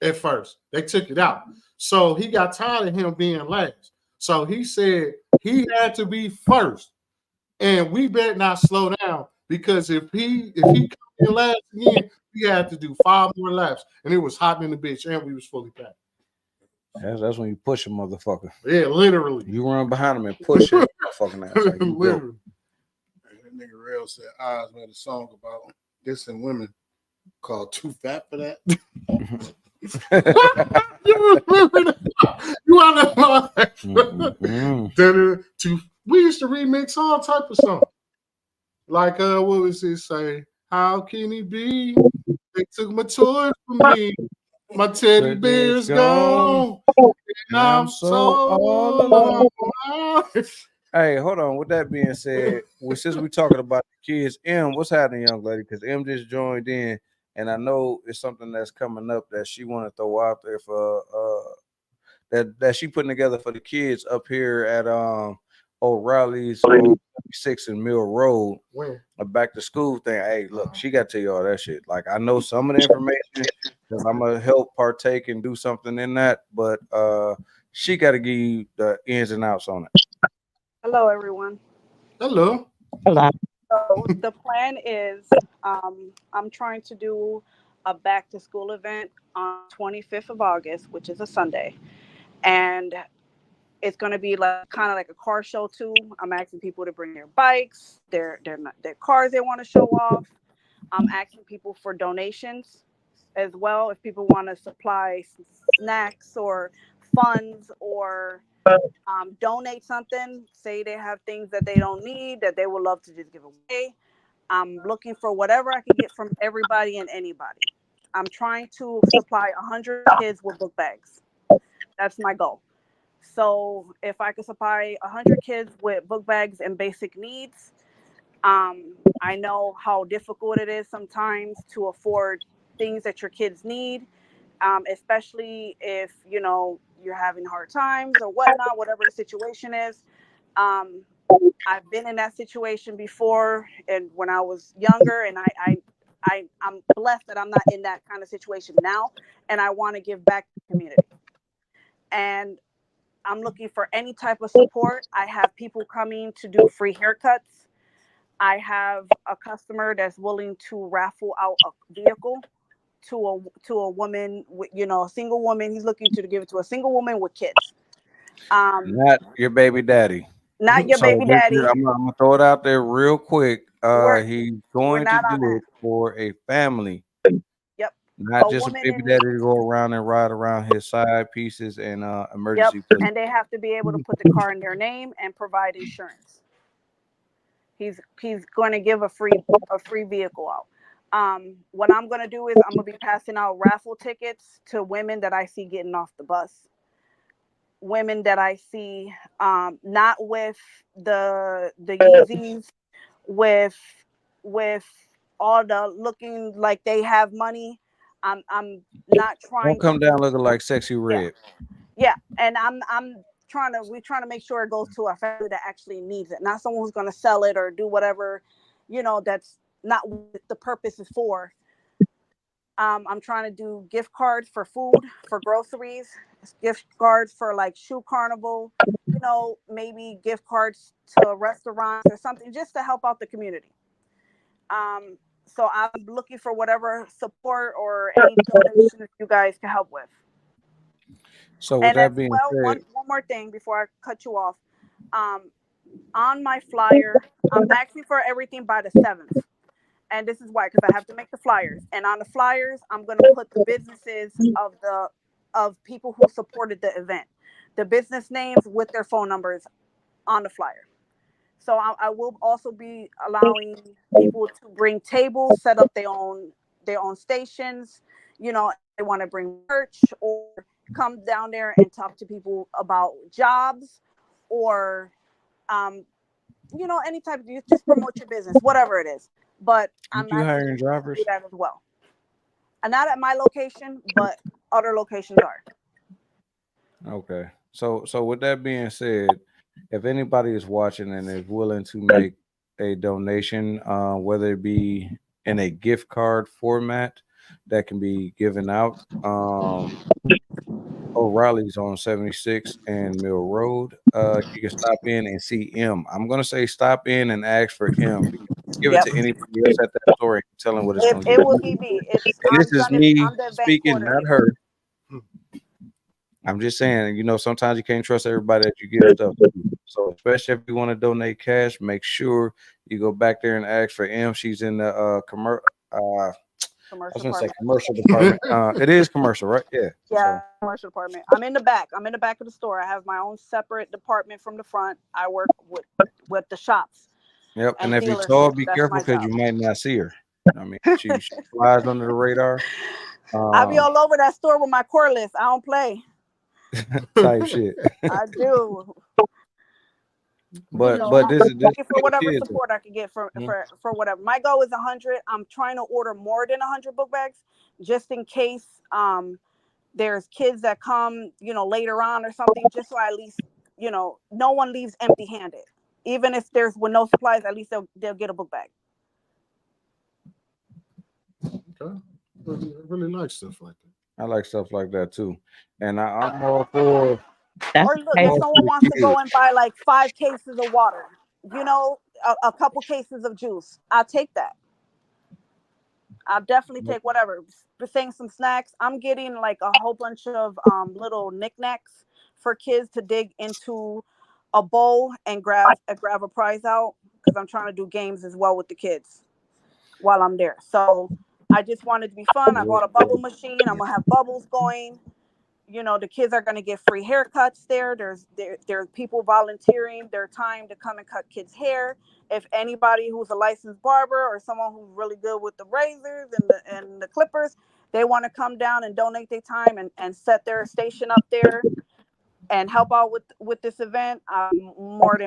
at first. They took it out. So he got tired of him being last. So he said he had to be first. And we better not slow down, because if he comes in last again, we had to do 5 more laps. And it was hot in the bitch, and we was fully packed. That's when you push a motherfucker. Yeah, literally. You run behind him and push him fucking ass. Like you literally. That nigga Real said Oz made a song about dissing women called Too Fat for That. You remember that? You want to we used to remix all type of songs. Like what was it say? How can he be? They took my toy from me. My teddy bear's gone. And I'm so all alone. Hey, hold on. With that being said, since we're talking about the kids, M, what's happening, young lady? Because M just joined in, and I know it's something that's coming up that she want to throw out there for that she putting together for the kids up here at O'Reilly's 6 and Mill Road. Where? A back to school thing. Hey, look, she got to tell you all that shit. Like, I know some of the information because I'm gonna help partake and do something in that, but she got to give you the ins and outs on it. Hello, everyone. Hello. Hello. So the plan is I'm trying to do a back to school event on 25th of August, which is a Sunday. And it's going to be like kind of like a car show too. I'm asking people to bring their bikes, their cars they want to show off. I'm asking people for donations as well. If people want to supply snacks or funds or donate something, say they have things that they don't need that they would love to just give away. I'm looking for whatever I can get from everybody and anybody. I'm trying to supply 100 kids with book bags. That's my goal. So if I could supply 100 kids with book bags and basic needs, I know how difficult it is sometimes to afford things that your kids need, especially if, you're having hard times or whatnot, whatever the situation is. I've been in that situation before, and when I was younger, and I'm blessed that I'm not in that kind of situation now, and I want to give back to the community. And I'm looking for any type of support. I have people coming to do free haircuts. I have a customer that's willing to raffle out a vehicle to a woman, a single woman. He's looking to give it to a single woman with kids. Not your baby daddy. Not your baby daddy. I'm gonna throw it out there real quick. He's we're going to not on do that. it for a family, Yep. not A just a woman baby in daddy to go around and ride around his side pieces and Yep. emergency plate. And they have to be able to put the car in their name and provide insurance. He's going to give a free vehicle out. What I'm going to do is I'm going to be passing out raffle tickets to women that I see getting off the bus, women that I see not with the Yeezys, with all the looking like they have money. I'm not Don't trying come to. down looking like sexy Yeah, red. yeah, and we're trying to make sure it goes to a family that actually needs it, not someone who's going to sell it or do whatever, that's not what the purpose is for. I'm trying to do gift cards for food, for groceries, gift cards for like shoe carnival, maybe gift cards to restaurants or something just to help out the community. So I'm looking for whatever support or any donations you guys can help with. So with And as that being well, said, one more thing before I cut you off. On my flyer, I'm asking for everything by the 7th. And this is why, because I have to make the flyers. And on the flyers, I'm going to put the businesses of people who supported the event, the business names with their phone numbers on the flyer. So I will also be allowing people to bring tables, set up their own stations. They want to bring merch or come down there and talk to people about jobs or any type of, you just promote your business, whatever it is. But I'm you actually hiring going to drivers? do that as well. And not at my location, but other locations are. Okay. So with that being said, if anybody is watching and is willing to make a donation, whether it be in a gift card format that can be given out, O'Reilly's on 76 and Mill Road. You can stop in and see M. I'm gonna say stop in and ask for M. Give it Yep. to anybody else at that store and tell them what it's gonna It get. will be me. And this is me I'm the event speaking, not coordinator. her. I'm just saying, sometimes you can't trust everybody that you give stuff to. So especially if you want to donate cash, make sure you go back there and ask for M. She's in the I was gonna say commercial department. It is commercial, right? Yeah. Yeah, So commercial department. I'm in the back. I'm in the back of the store. I have my own separate department from the front. I work with the shops. yep. And if you dealerships. tall, be That's careful my because job. you might not see her. I mean, she flies under the radar. I be all over that store with my cordless. I don't play. Type shit. I do. But I'm this is looking for whatever kids. support I can get for whatever. My goal is 100. I'm trying to order more than 100 book bags, just in case there's kids that come, later on or something. Just so at least, no one leaves empty-handed. Even if there's with no supplies, at least they'll get a book bag. Okay, I really like stuff like that. I like stuff like that too, and I'm all for. Or look, if someone wants to go and buy like 5 cases of water, a couple cases of juice, I'll take that. I'll definitely take whatever. Saying some snacks. I'm getting like a whole bunch of little knickknacks for kids to dig into a bowl and grab a prize out, because I'm trying to do games as well with the kids while I'm there. So I just wanted to be fun. I bought a bubble machine. I'm gonna have bubbles going. The kids are going to get free haircuts there. There's people volunteering their time to come and cut kids' hair. If anybody who's a licensed barber or someone who's really good with the razors and the clippers, they want to come down and donate their time and set their station up there and help out with this event, I'm more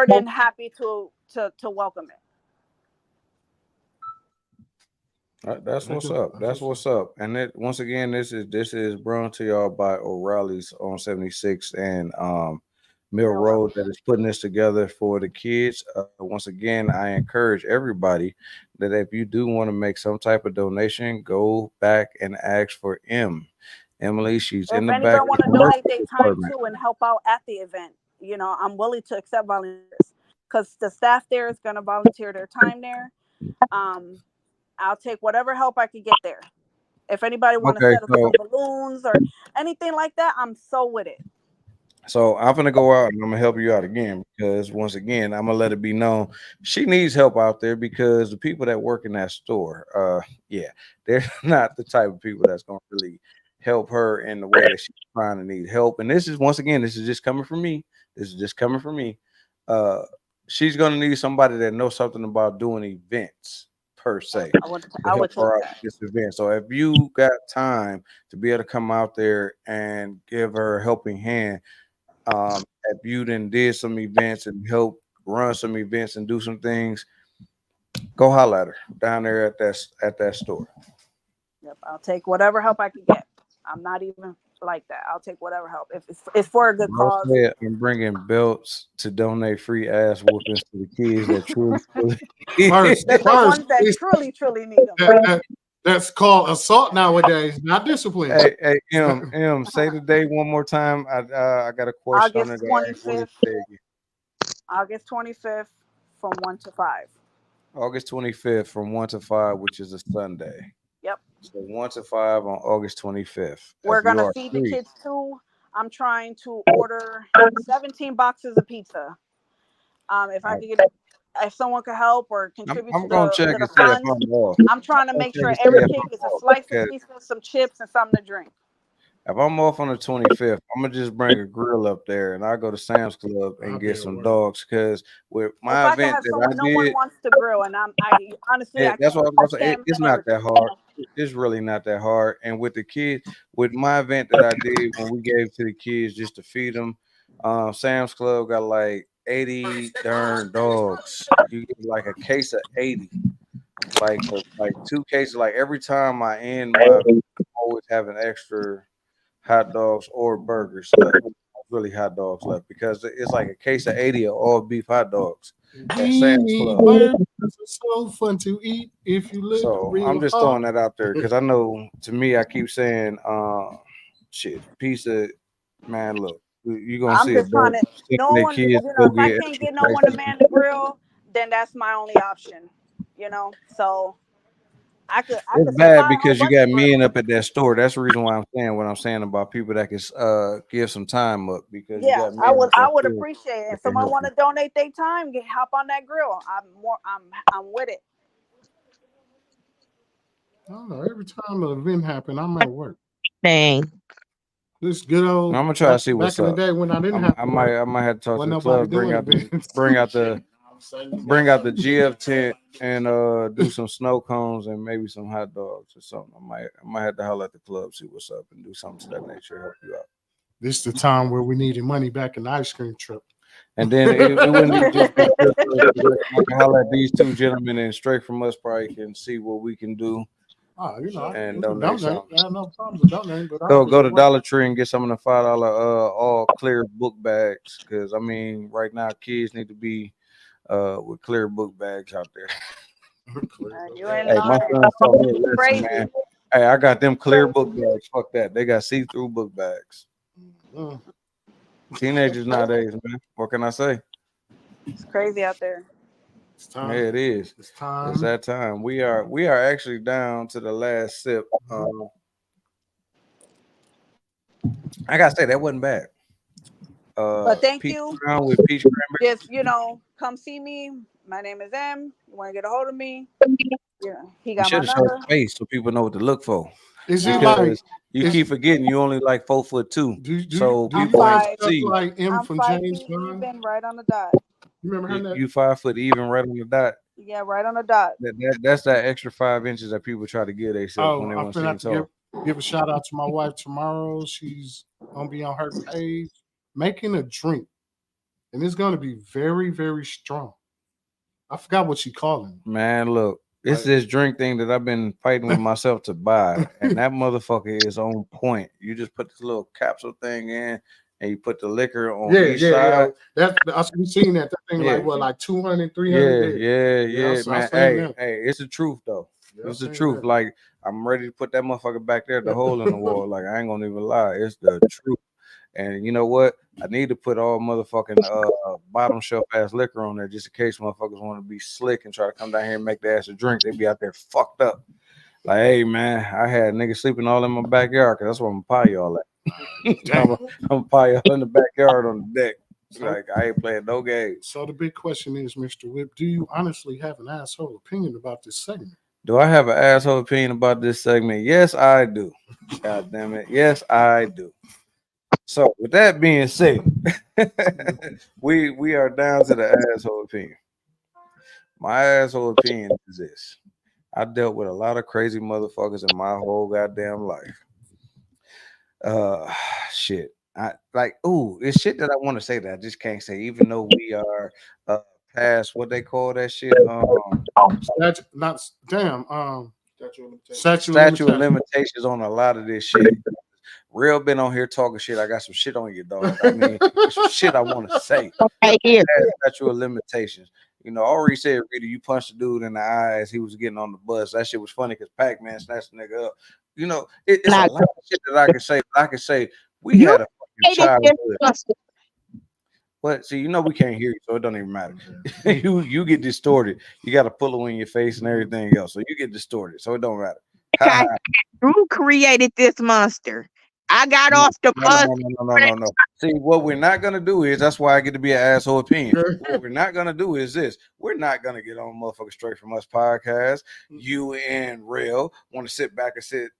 than happy to welcome it. That's what's up. That's what's up. And once again, this is brought to y'all by O'Reilly's on 76 and Mill Road that is putting this together for the kids. Once again, I encourage everybody that if you do want to make some type of donation, go back and ask for Emily. She's in the back. If anybody want to donate their time too and help out at the event, I'm willing to accept volunteers, because the staff there is going to volunteer their time there. I'll take whatever help I can get there. If anybody want to set up some balloons or anything like that, I'm so with it. So I'm gonna go out and I'm gonna help you out again because once again I'm gonna let it be known she needs help out there because the people that work in that store, yeah, they're not the type of people that's gonna really help her in the way that she's trying to need help. And this is once again, this is just coming from me. This is just coming from me. Uh, she's gonna need somebody that knows something about doing events per se I would to I help would take her out that. with this event. So if you got time to be able to come out there and give her a helping hand, if you then did some events and help run some events and do some things, go holler at her down there at that store. Yep, I'll take whatever help I can get. I'm not even like that. I'll take whatever help if it's for a good Bro cause. said I'm bringing belts to donate free ass whoopings to the kids that truly First, The ones that it's- truly need them. that's called assault nowadays, not discipline. Hey, say the day one more time. I got a question on August it. 25th. August 25th from 1 to 5. August 25th from 1 to 5, which is a Sunday. Yep. So 1 to 5 on August 25th. We're If you gonna are feed the free, kids too. I'm trying to order 17 boxes of pizza. If I could get, if someone could help or contribute I'm to gonna the check to and the see if funds, I'm off. I'm trying to I'm make check sure and see every if kid I'm gets a off, slice of because pizza, some chips, and something to drink. if I'm off on the 25th, I'm gonna just bring a grill up there and I go to Sam's Club and get some dogs. Because with If my I could event have that someone, I no one did, wants to grill, and I honestly, that's what I was I gonna say. can't It's not manage that hard. It's really not that hard. And with the kids, with my event that I did when we gave to the kids just to feed them, Sam's Club got like 80 darn dogs. You get like a case of 80, like 2 cases. Like every time I end my event, I always have an extra hot dogs or burgers left. Really hot dogs left because it's like a case of 80 of all beef hot dogs at Sam's Club. Burgers are so fun to eat if you live So real I'm just hard. throwing that out there because I know to me, I keep saying, shit, pizza, man, look, you're gonna I'm see just trying adults to. sending No their one, kids to go if I get can't extra get no one to slices. man the grill, then that's my only option. So I could It's supply bad a whole because you bunch got of grill. men up at that store. That's the reason why I'm saying what I'm saying about people that can give some time up because you Yeah, got men at I that would store appreciate it. If that can someone help want you. to donate their time, hop on that grill. I'm with it. I don't know. Every time an event happens, I'm at work. Dang. This good old I'm gonna try to back, see back what's in the up. day when I didn't have to work, I might have to talk to wasn't the nobody club, doing events. bring out the GF tent and do some snow cones and maybe some hot dogs or something. I might have to holler at the club, see what's up, and do something to that nature, help you out. This is the time where we needed money back in the ice cream truck. And then it wouldn't even just be just I can holler at these two gentlemen and straight from us probably can see what we can do and donate something. I have no problems with donating, but So I'll go to work. Dollar Tree and get some of the $5 all clear book bags because I mean right now kids need to be with clear book bags out there. You ain't Hey, my lying. son told me, listen, Crazy. man. Hey, I got them clear book bags. Fuck that. They got see-through book bags. Teenagers nowadays, man. What can I say? It's crazy out there. It's time. Yeah, it is. It's time. It's that time. We are actually down to the last sip. I gotta say that wasn't bad. But thank peach you. crown with peach cranberry. Just come see me. My name is M. You want to get a hold of me? Yeah, he You got my should have showed number. the face so people know what to look for. Is it Because like you keep forgetting you only like 4'2". So do you people like ain't stuff see you. like M I'm from 5 James feet Bond? even, right on the dot. You remember her? You 5 foot even right on the dot. Yeah, right on the dot. That's that extra 5 inches that people try to give themselves when they I'm want to gonna see have them to tall. give a shout out to my wife tomorrow. She's gonna be on her page making a drink, and it's gonna be very, very strong. I forgot what she called it. Man, look, it's this drink thing that I've been fighting with myself to buy, and that motherfucker is on point. You just put this little capsule thing in, and you put the liquor on each side. That's I've seen that. That thing Yeah. like 200, 300. Yeah, I man. seen that. Hey, it's the truth though. Yeah, It's the I seen truth. that. Like I'm ready to put that motherfucker back there, the hole in the wall. Like I ain't gonna even lie. It's the truth. And you know what? I need to put all motherfucking bottom shelf ass liquor on there just in case motherfuckers want to be slick and try to come down here and make the ass a drink. They be out there fucked up. Like, hey man, I had niggas sleeping all in my backyard because that's where I'm gonna pie y'all at. I'm probably out in the backyard on the deck. Like, I ain't playing no games. So the big question is, Mr. Whip, do you honestly have an asshole opinion about this segment? Do I have an asshole opinion about this segment? Yes, I do. God damn it. Yes, I do. So with that being said, we are down to the asshole opinion. My asshole opinion is this. I dealt with a lot of crazy motherfuckers in my whole goddamn life. Shit. It's shit that I want to say that I just can't say, even though we are past what they call that shit. Statute of limitations on a lot of this shit. Real been on here talking shit. I got some shit on you, dog. I mean, some shit I want to say. Statute of limitations. You know, I already said, Rita, you punched a dude in the eye as he was getting on the bus. That shit was funny because Pac-Man snatched the nigga up. You know, it's a lot of shit that I can say. I can say we had a fucking childhood. But see, you know we can't hear you, so it don't even matter. you get distorted. You got a pillow in your face and everything else, so you get distorted. So it don't matter. Who created this monster? I got off the bus. No. See, what we're not gonna do is that's why I get to be an asshole opinion. What we're not gonna do is this. We're not gonna get on motherfucking Straight From Us podcast. You and Real want to sit back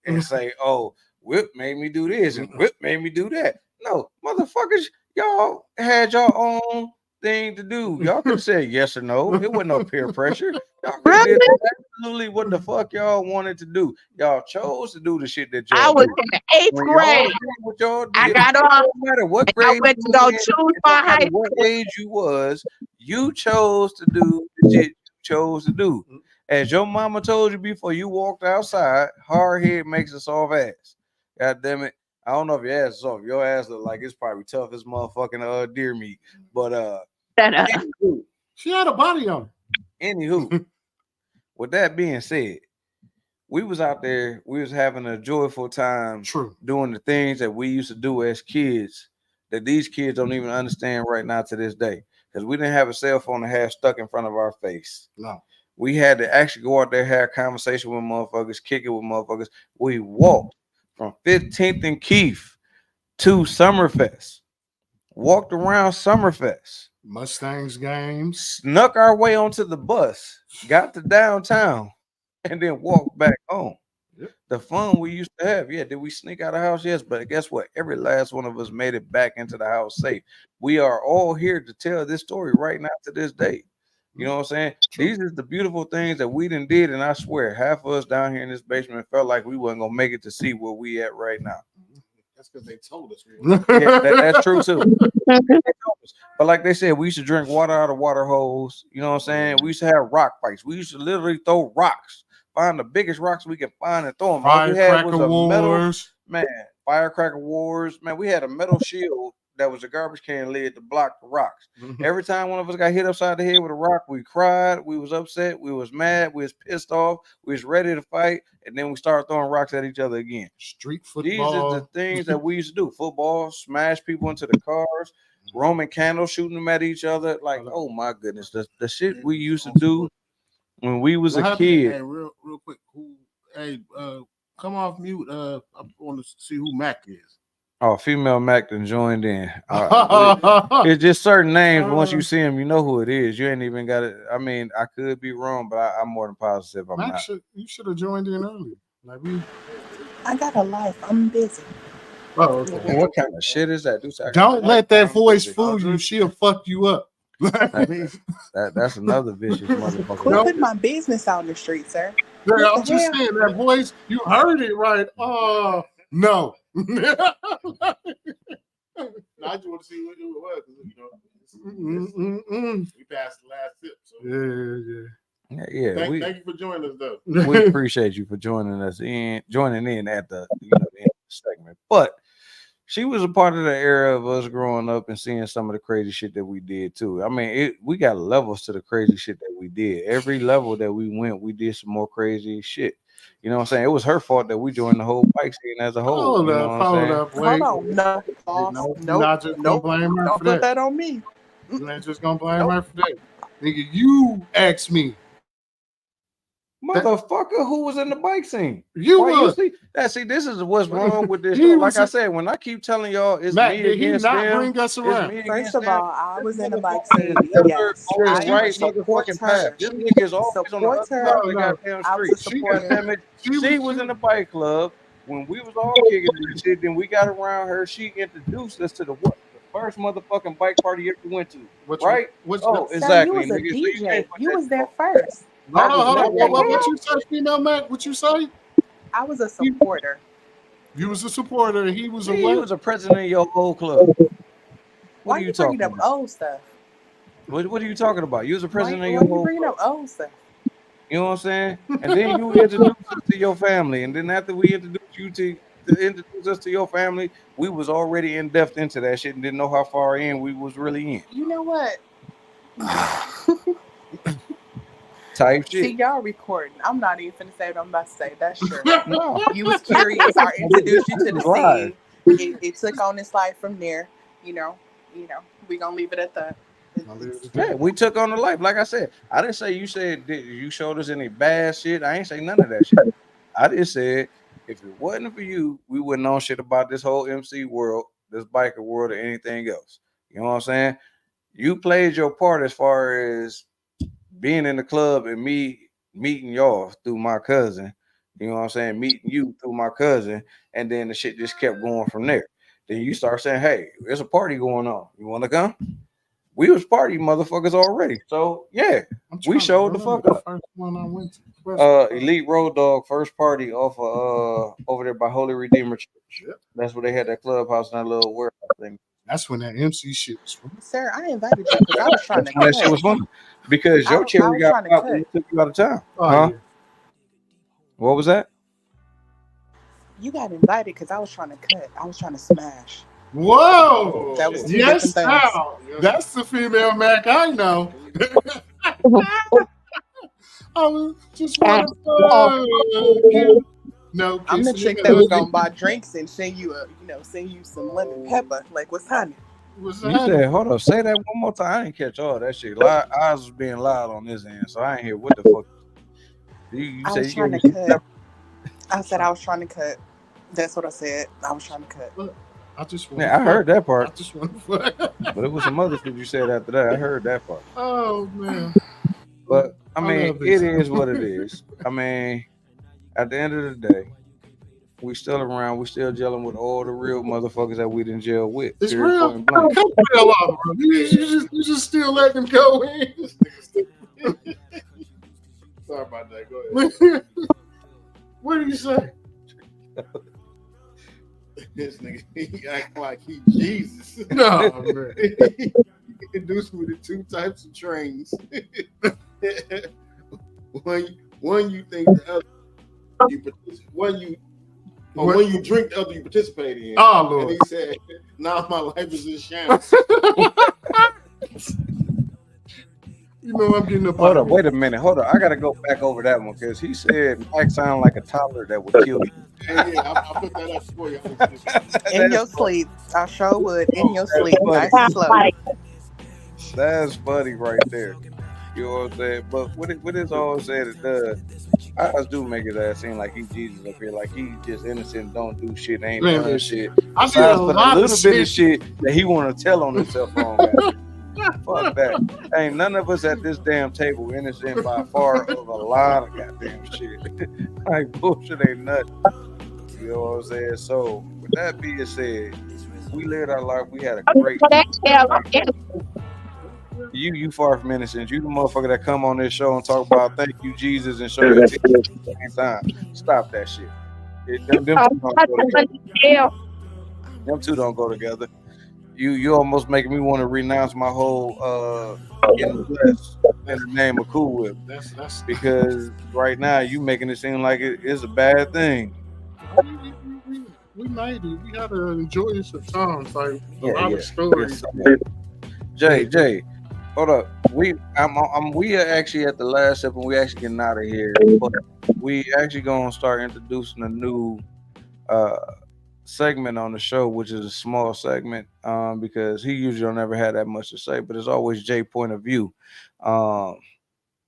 and say, "Oh, Whip made me do this and Whip made me do that." No, motherfuckers, y'all had your own thing to do. Y'all could have said yes or no. It wasn't no peer pressure. Y'all could have did absolutely what the fuck y'all wanted to do. Y'all chose to do the shit that y'all I was do. in the 8th grade. What y'all did, I got off. No matter what grade I went to go choose my high school. What age you was, you chose to do the shit you chose to do. As your mama told you before you walked outside, hard head makes a soft ass. God damn it. I don't know if your ass is soft. Your ass look like it's probably tough as motherfucking deer meat. But anywho, she had a body on her. Anywho, with that being said, we was out there, we was having a joyful time doing the things that we used to do as kids that these kids don't even understand right now to this day. Because we didn't have a cell phone to have stuck in front of our face. No. We had to actually go out there, have a conversation with motherfuckers, kick it with motherfuckers. We walked from 15th and Keith to Summerfest. Walked around Summerfest. Mustangs games. Snuck our way onto the bus. Got to downtown. And then walked back home. Yep. The fun we used to have. Yeah, did we sneak out of the house? Yes, but guess what? Every last one of us made it back into the house safe. We are all here to tell this story right now to this day. You know what I'm saying? These are the beautiful things that we done did, and I swear, half of us down here in this basement felt like we wasn't gonna make it to see where we at right now. That's because they told us. Yeah, that's true too. But like they said, we used to drink water out of water holes. You know what I'm saying? We used to have rock fights. We used to literally throw rocks, find the biggest rocks we could find and throw them. All we had was a metal, firecracker wars. Man, we had a metal shield that was a garbage can lid to block the rocks. Every time one of us got hit upside the head with a rock, we cried, we was upset, we was mad, we was pissed off, we was ready to fight, and then we started throwing rocks at each other again. Street football. These are the things that we used to do. Football, smash people into the cars, Roman candles, shooting them at each other. Like, oh my goodness, the shit we used to do when we was a kid. Hey, real quick, come off mute. I want to see who Mac is. Oh, female Mac done joined in. It's just certain names. Once you see them, you know who it is. You ain't even got it. I mean, I could be wrong, but I'm more than positive I'm not. You should have joined in earlier. Like I got a life. I'm busy. Oh, okay. And what kind of shit is that? Don't let that voice fool you. She'll fuck you up. That's another vicious motherfucker. Quit putting my business out in the street, sir. Girl, I'm just saying that voice. You heard it right. Oh no. I just want to see who it was. You know, we passed the last tip. So. Yeah. Thank you for joining us, though. We appreciate you for joining in at the end of the segment. But she was a part of the era of us growing up and seeing some of the crazy shit that we did too. I mean, we got levels to the crazy shit that we did. Every level that we went, we did some more crazy shit. You know what I'm saying? It was her fault that we joined the whole bike scene as a whole. Hold up. Wait. Hold on. No. Not just gonna blame her Don't for put that on me. You ain't just gonna blame her for that. Nigga, you asked me. Motherfucker, who was in the bike scene? You Why was. See, this is what's wrong with this. He Like was I said, when I keep telling y'all, it's Matt, me did he against not them. bring us It's around? me First against of them. all, I was in the bike Motherfucker scene. is never Yes, on the I right support motherfucking her. path. This nigga is always on the Support other side her. of the goddamn I was a street. supporter. Damn it. She was in the bike club when we was all kicking this shit. Then we got around her. She introduced us to the first motherfucking bike party you ever went to. Right? Oh, Sir, exactly, you was a nigga. So you DJ. can't put You that was there shit first. That was Hold not on. what What you say, female Mac? What you say? I was a supporter. You was a supporter, and he was a He what? was a president of your whole club. What Why are you you talking bringing up about? old stuff? What are you talking about? You was a president of Why your you whole bringing club. up old stuff? You know what I'm saying? And then you introduced us to your family. And then after we introduced you to introduce us to your family, we was already in depth into that shit and didn't know how far in we was really in. You know what? Type See, shit. y'all recording. I'm not even finna say what I'm about to say. That's true. No. You was curious. I introduced you to the This is live. scene. It took on its life from there. You know, we gonna leave it at that. Yeah, we took on the life. Like I said, I didn't say you showed us any bad shit. I ain't say none of that shit. I just said if it wasn't for you, we wouldn't know shit about this whole MC world, this biker world, or anything else. You know what I'm saying? You played your part as far as being in the club and me meeting y'all through my cousin. You know what I'm saying? Meeting you through my cousin, and then the shit just kept going from there. Then you start saying, "Hey, there's a party going on. You want to come?" We was party motherfuckers already. So yeah, we showed the fuck up. First one I went to. Elite Road Dog first party off of over there by Holy Redeemer Church. Yep. That's where they had that clubhouse and that little warehouse thing. That's when that MC shit was from. Sir, I invited you because I was trying to That shit was fun because your cherry was got trying to popped cut. when we took you out of town. Oh, Huh? yeah. What was that? You got invited because I was trying to cut. I was trying to smash. Whoa! That was two Yes, different things. now. That's the female Mac I know. I was just want to no. I'm the chick that was gonna buy drinks and send you some lemon pepper. Like, what's happening? You said, hold up, say that one more time. I didn't catch all that shit. Eyes was being loud on this end, so I ain't hear what the fuck. You I said was you trying gave to me cut. I said I was trying to cut. That's what I said. I was trying to cut. I just Yeah, I heard that part. I just want to But it was some other shit you said after that. I heard that part. Oh man. But I mean, love it this. is what it is. I mean, at the end of the day, we still around. We still dealing with all the real motherfuckers that we didn't jail with. It's Period, real. point blank. Come the hell off, bro. You just still let them go in. Sorry about that. Go ahead. What did you say? This nigga, he act like he Jesus. No, man. He introduced me to two types of trains. one you think the other when you drink, the other you participate in. Oh, Lord. And he said, "Now my life is in shambles." You know I'm getting up. Hold up, wait a minute. Hold up. I gotta go back over that one because he said Mike sound like a toddler that would kill you. Yeah, I'll put that up for you. In your sleep. I sure would. In your sleep. Nice and slow. That's funny right there. You know what I'm saying? But what it's all said and done, I do make his ass seem like he's Jesus up here, like he's just innocent, don't do shit, ain't Man, done shit. I did Besides a for lot the of little bit of shit. shit that he want to tell on himself on. Guys. Fuck that. Ain't none of us at this damn table innocent by far of a lot of goddamn shit. Like bullshit ain't nothing. You know what I'm saying? So with that being said, we lived our life. We had a great You far from innocent. You the motherfucker that come on this show and talk about thank you, Jesus, and show your teeth at the same time. Stop that shit. Them two don't go together. You almost making me want to renounce my whole getting blessed in the name of Kool Whip. That's Because right now you making it seem like it is a bad thing. we made it. We had to enjoy this at times. Like a Yeah, lot yeah. of stories. Jay, hold up. We are actually at the last step and we actually getting out of here. But we actually gonna start introducing a new segment on the show, which is a small segment, because he usually don't never have that much to say, but it's always Jay point of view.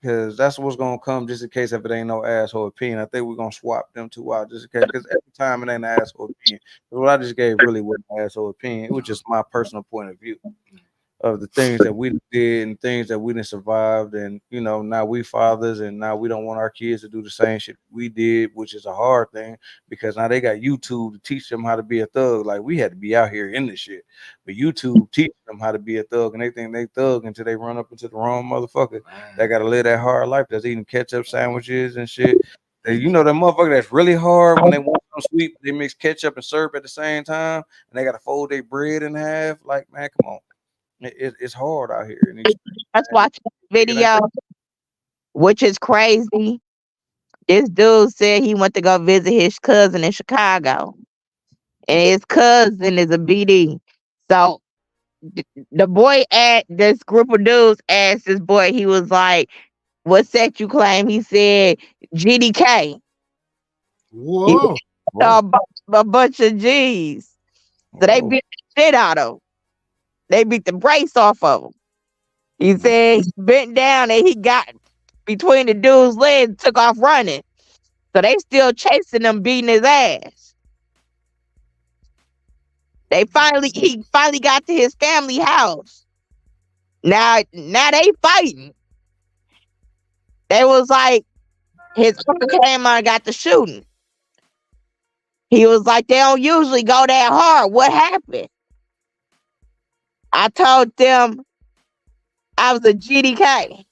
because that's what's gonna come just in case if it ain't no asshole opinion. I think we're gonna swap them two out just in case because every time it ain't an asshole opinion. What I just gave really wasn't an asshole opinion. It was just my personal point of view of the things that we did and things that we didn't survive. And now we fathers and now we don't want our kids to do the same shit we did, which is a hard thing because now they got YouTube to teach them how to be a thug. Like we had to be out here in this shit, but YouTube teach them how to be a thug, and they think they thug until they run up into the wrong motherfucker that got to live that hard life that's eating ketchup sandwiches and shit. And that motherfucker that's really hard when they want some sweet, they mix ketchup and syrup at the same time, and they got to fold their bread in half. Like, man, come on. It's hard out here. I was watching a video, which is crazy. This dude said he went to go visit his cousin in Chicago, and his cousin is a BD. So the boy at this group of dudes asked this boy, he was like, "What sex you claim?" He said, "GDK." Whoa. A bunch of G's. So they beat the shit out of him. They beat the brakes off of him. He said he bent down and he got between the dude's legs and took off running. So they still chasing him, beating his ass. He finally got to his family house. Now they fighting. They was like, his uncle came on and got the shooting. He was like, they don't usually go that hard. What happened? I told them I was a GDK.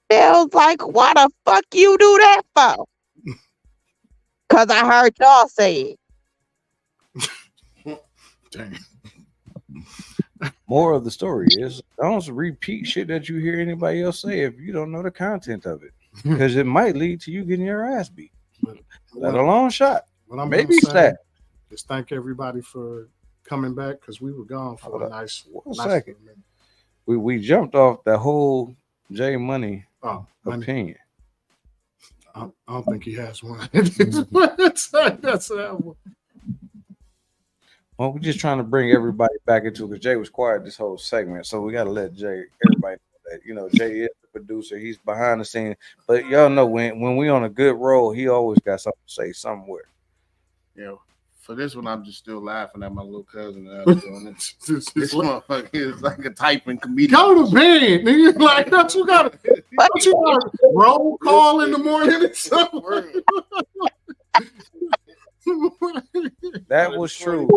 They was like, why the fuck you do that for? Because I heard y'all say it. Dang. More of the story is don't repeat shit that you hear anybody else say if you don't know the content of it. Because it might lead to you getting your ass beat. Let alone shot. Maybe that. Just thank everybody for coming back because we were gone for a nice second. We jumped off the whole J Money opinion. I don't think he has one. That's that one. Well, we're just trying to bring everybody back into it because Jay was quiet this whole segment, so we got to let everybody know that Jay is the producer. He's behind the scene, but y'all know when we on a good roll, he always got something to say somewhere. For this one, I'm just still laughing at my little cousin. This motherfucker is like a typing comedian. Go to bed, nigga. Like, don't you got roll call in the morning or something? That was true.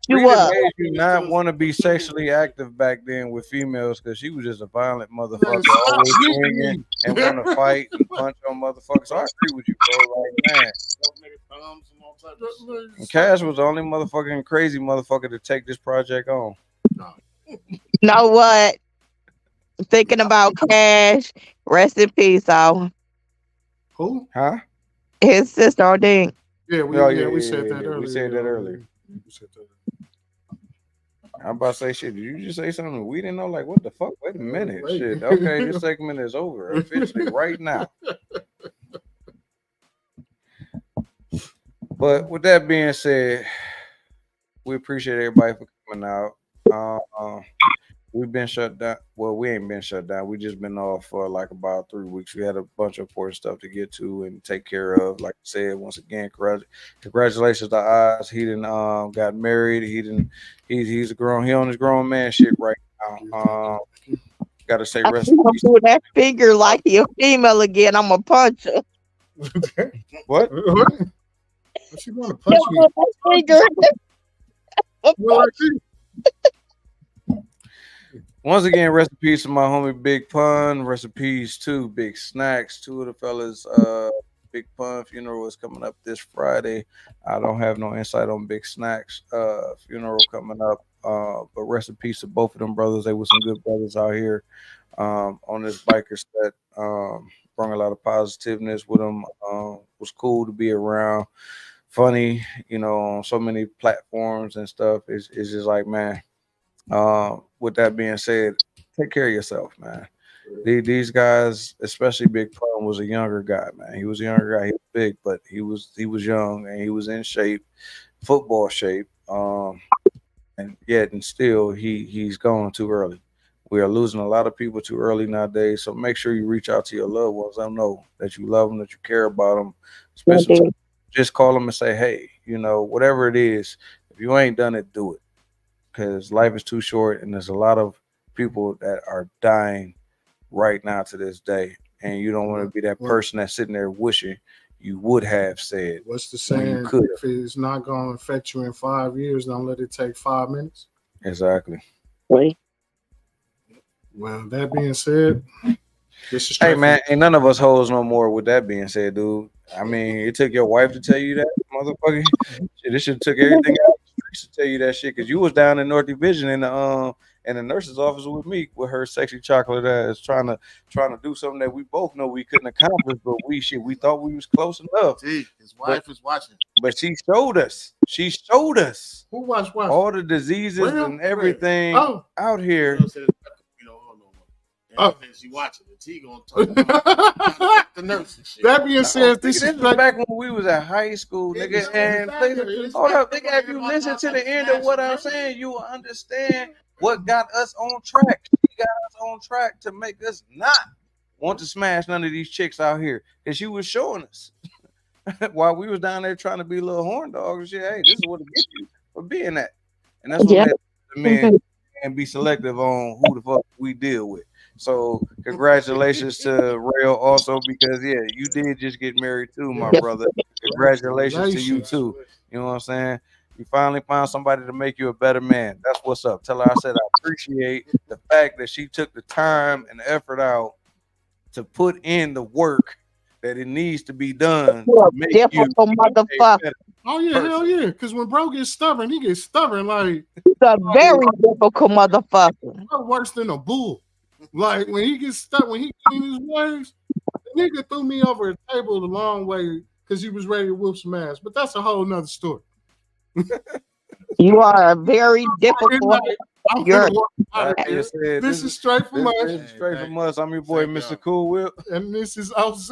You made you not want to be sexually active back then with females because she was just a violent motherfucker, always swinging and want to fight and punch on motherfuckers. So I agree with you, bro. Like, man. And Cash was the only motherfucking crazy motherfucker to take this project on. You know what? Thinking about Cash, rest in peace, all. Who? Huh? His sister, Odin. Yeah, we said that earlier. We said that earlier. I'm about to say shit. Did you just say something we didn't know? Like, what the fuck? Wait a minute. Shit. Okay, this segment is over officially right now. But with that being said, we appreciate everybody for coming out. We've been shut down. Well, we ain't been shut down. We just been off for like about 3 weeks. We had a bunch of important stuff to get to and take care of. Like I said, once again, congratulations to Oz. He got married. He's a grown. He on his grown man shit right now. Got to say rest in peace. Do that figure like he a female again. I'm a puncher. What? She want to punch me? Once again, rest in peace to my homie Big Pun. Rest in peace to Big Snacks. Two of the fellas, Big Pun funeral is coming up this Friday. I don't have no insight on Big Snacks funeral coming up. But rest in peace to both of them brothers. They were some good brothers out here on this biker set. Brought a lot of positiveness with them. Was cool to be around. Funny, on so many platforms and stuff. It's just like, man. With that being said, take care of yourself, man. These guys, especially Big Pun, was a younger guy, man. He was a younger guy. He was big, but he was young and he was in shape, football shape. And yet and still he's gone too early. We are losing a lot of people too early nowadays. So make sure you reach out to your loved ones. Let them know that you love them, that you care about them. Spend some time. Just call them and say, hey, you know, whatever it is, if you ain't done it, do it. Because life is too short, and there's a lot of people that are dying right now to this day. And you don't want to be that person that's sitting there wishing you would have said. What's the saying? If it's not going to affect you in 5 years, don't let it take 5 minutes. Exactly. Wait. Well, that being said, this is hey man, ain't none of us hoes no more. With that being said, dude, I mean, it took your wife to tell you that, motherfucker. Shit, this should took everything out of the streets to tell you that shit, because you was down in North Division in the nurse's office with me with her sexy chocolate ass trying to do something that we both know we couldn't accomplish, but we thought we was close enough. His wife is watching, but she showed us. She showed us who watched what? All the diseases and everything out here. She watching it. He gonna talk about the nurse and shit. That being said, this is like back when we was at high school, nigga. And hold up, nigga. If you listen to the end of what I'm saying, you will understand what got us on track. She got us on track to make us not want to smash none of these chicks out here, because she was showing us while we was down there trying to be little horn dogs and shit. Hey, this is what it gets you for being that, and that's what the men and be selective on who the fuck we deal with. So congratulations to Rail also, because you did just get married too, my brother. Congratulations to you too. You know what I'm saying? You finally found somebody to make you a better man. That's what's up. Tell her I said I appreciate the fact that she took the time and effort out to put in the work that it needs to be done to make you motherfucker. Oh yeah, hell yeah. Because when bro gets stubborn, he gets stubborn like he's a very difficult motherfucker. Worse than a bull. Like when he gets stuck, when he clean his ways, the nigga threw me over a table the long way because he was ready to whoop some ass. But that's a whole nother story. You are a very difficult. This is straight from us. Straight from us. I'm your boy, Mr. Kool Whipp, and this is OZ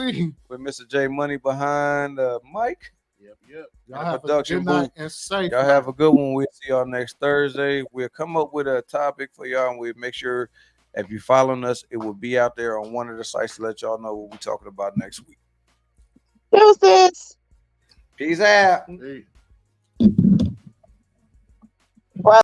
with Mr. J Money behind the mic. Yep. Y'all have a good night and safe. Y'all have a good one. We'll see y'all next Thursday. We'll come up with a topic for y'all, and we'll make sure if you're following us, it will be out there on one of the sites to let y'all know what we're talking about next week. Deuces. Peace out. Hey.